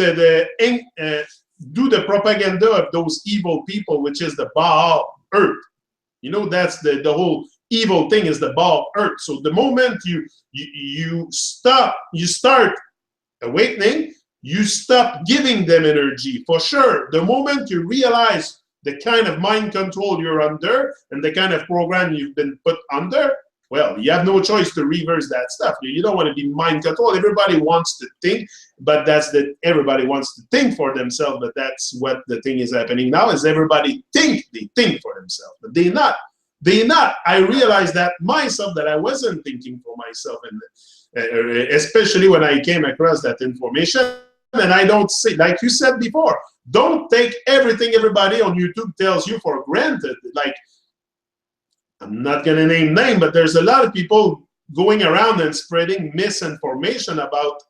do the propaganda of those evil people, which is the Baal Earth. You know, that's the whole evil thing, is the Baal Earth. So the moment you start awakening, you stop giving them energy, for sure. The moment you realize the kind of mind control you're under and the kind of program you've been put under, well, you have no choice to reverse that stuff. You don't want to be mind controlled. Everybody wants to think, but everybody wants to think for themselves. But that's what the thing is happening now, is everybody they think for themselves, but they're not. They're not. I realized that myself, that I wasn't thinking for myself, and especially when I came across that information. And I don't say, like you said before, don't take everything everybody on YouTube tells you for granted. Like, I'm not going to name names, but there's a lot of people going around and spreading misinformation about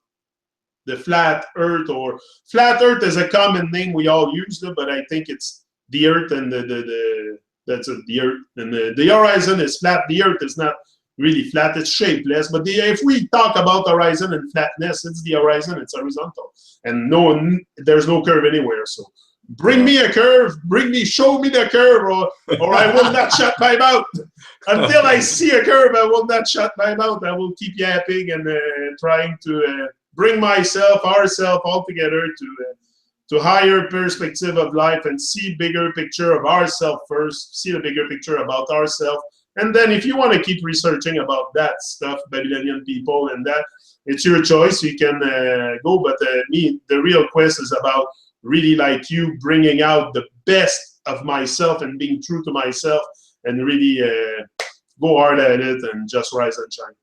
the flat Earth, or flat Earth is a common name we all use, but I think it's the Earth and the Earth, and the horizon is flat. The Earth is not really flat, it's shapeless. But if we talk about horizon and flatness, it's the horizon, it's horizontal. And there's no curve anywhere. So bring me a curve, show me the curve, or I will not shut my mouth. Until I see a curve, I will not shut my mouth. I will keep yapping and trying to bring ourselves all together to higher perspective of life, and see bigger picture of ourselves first, see the bigger picture about ourselves. And then if you want to keep researching about that stuff, Babylonian people and that, it's your choice. You can go. But the real quest is about really, like you, bringing out the best of myself and being true to myself, and really go hard at it and just rise and shine.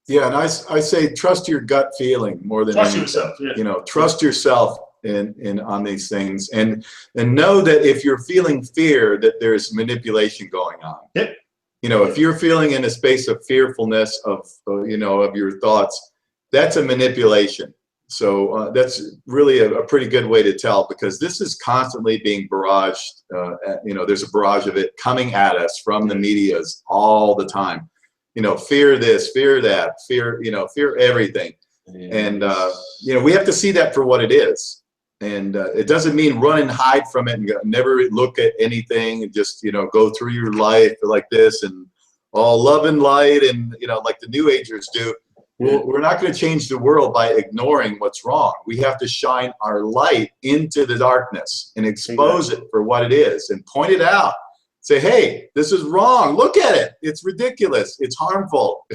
Yeah, and I say trust your gut feeling more than trust anything. Yourself. Yeah. You know, trust yourself in on these things, and know that if you're feeling fear, that there's manipulation going on. Yep. You know, if you're feeling in a space of fearfulness of your thoughts, that's a manipulation. So that's really a pretty good way to tell, because this is constantly being barraged. There's a barrage of it coming at us from the medias all the time. You know, fear this, fear that, fear everything. Yes. And, we have to see that for what it is. And it doesn't mean run and hide from it and never look at anything and just, go through your life like this and all love and light and, like the New Agers do. We're not going to change the world by ignoring what's wrong. We have to shine our light into the darkness and expose it for what it is and point it out. Say, hey, this is wrong. Look at it. It's ridiculous. It's harmful.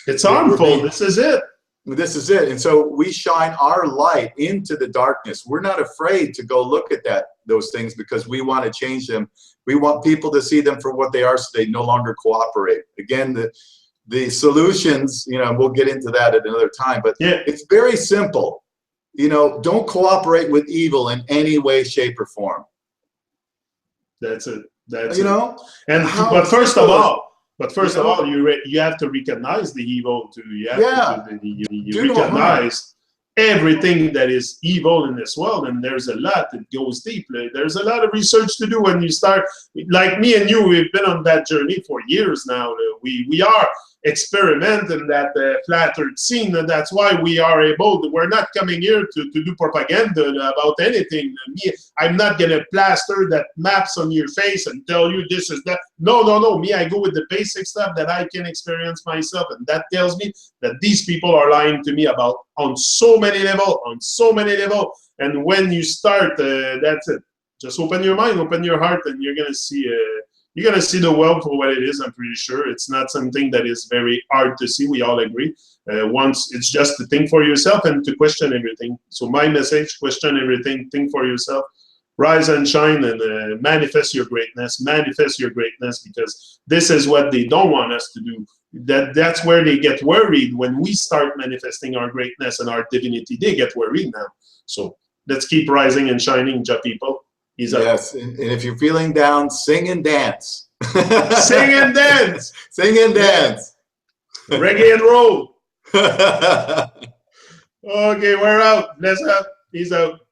It's harmful. This is it. This is it. And so we shine our light into the darkness. We're not afraid to go look at those things, because we want to change them. We want people to see them for what they are, so they no longer cooperate. Again, the solutions, we'll get into that at another time, but it's very simple. Don't cooperate with evil in any way, shape, or form. That's it. That's it. And but first of all, But first of all, you have to recognize the evil too. You have to you recognize everything that is evil in this world, and there's a lot that goes deep. There's a lot of research to do when you start. Like me and you, we've been on that journey for years now. We are experimenting that flat earth scene, and that's why we are able to, we're not coming here to do propaganda about anything. I'm not gonna plaster that maps on your face and tell you this is that. No. Me, I go with the basic stuff that I can experience myself, and that tells me that these people are lying to me about on so many levels, And when you start, that's it. Just open your mind, open your heart, and you're gonna see the world for what it is. I'm pretty sure it's not something that is very hard to see. We all agree. Once it's just to think for yourself and to question everything. So my message: question everything, think for yourself, rise and shine, and manifest your greatness. Manifest your greatness, because this is what they don't want us to do. That's where they get worried when we start manifesting our greatness and our divinity. They get worried now. So let's keep rising and shining, Ja people. Yes, and if you're feeling down, sing and dance. Sing and dance. Sing and dance. Reggae and roll. Okay, we're out. Let's have. Peace out.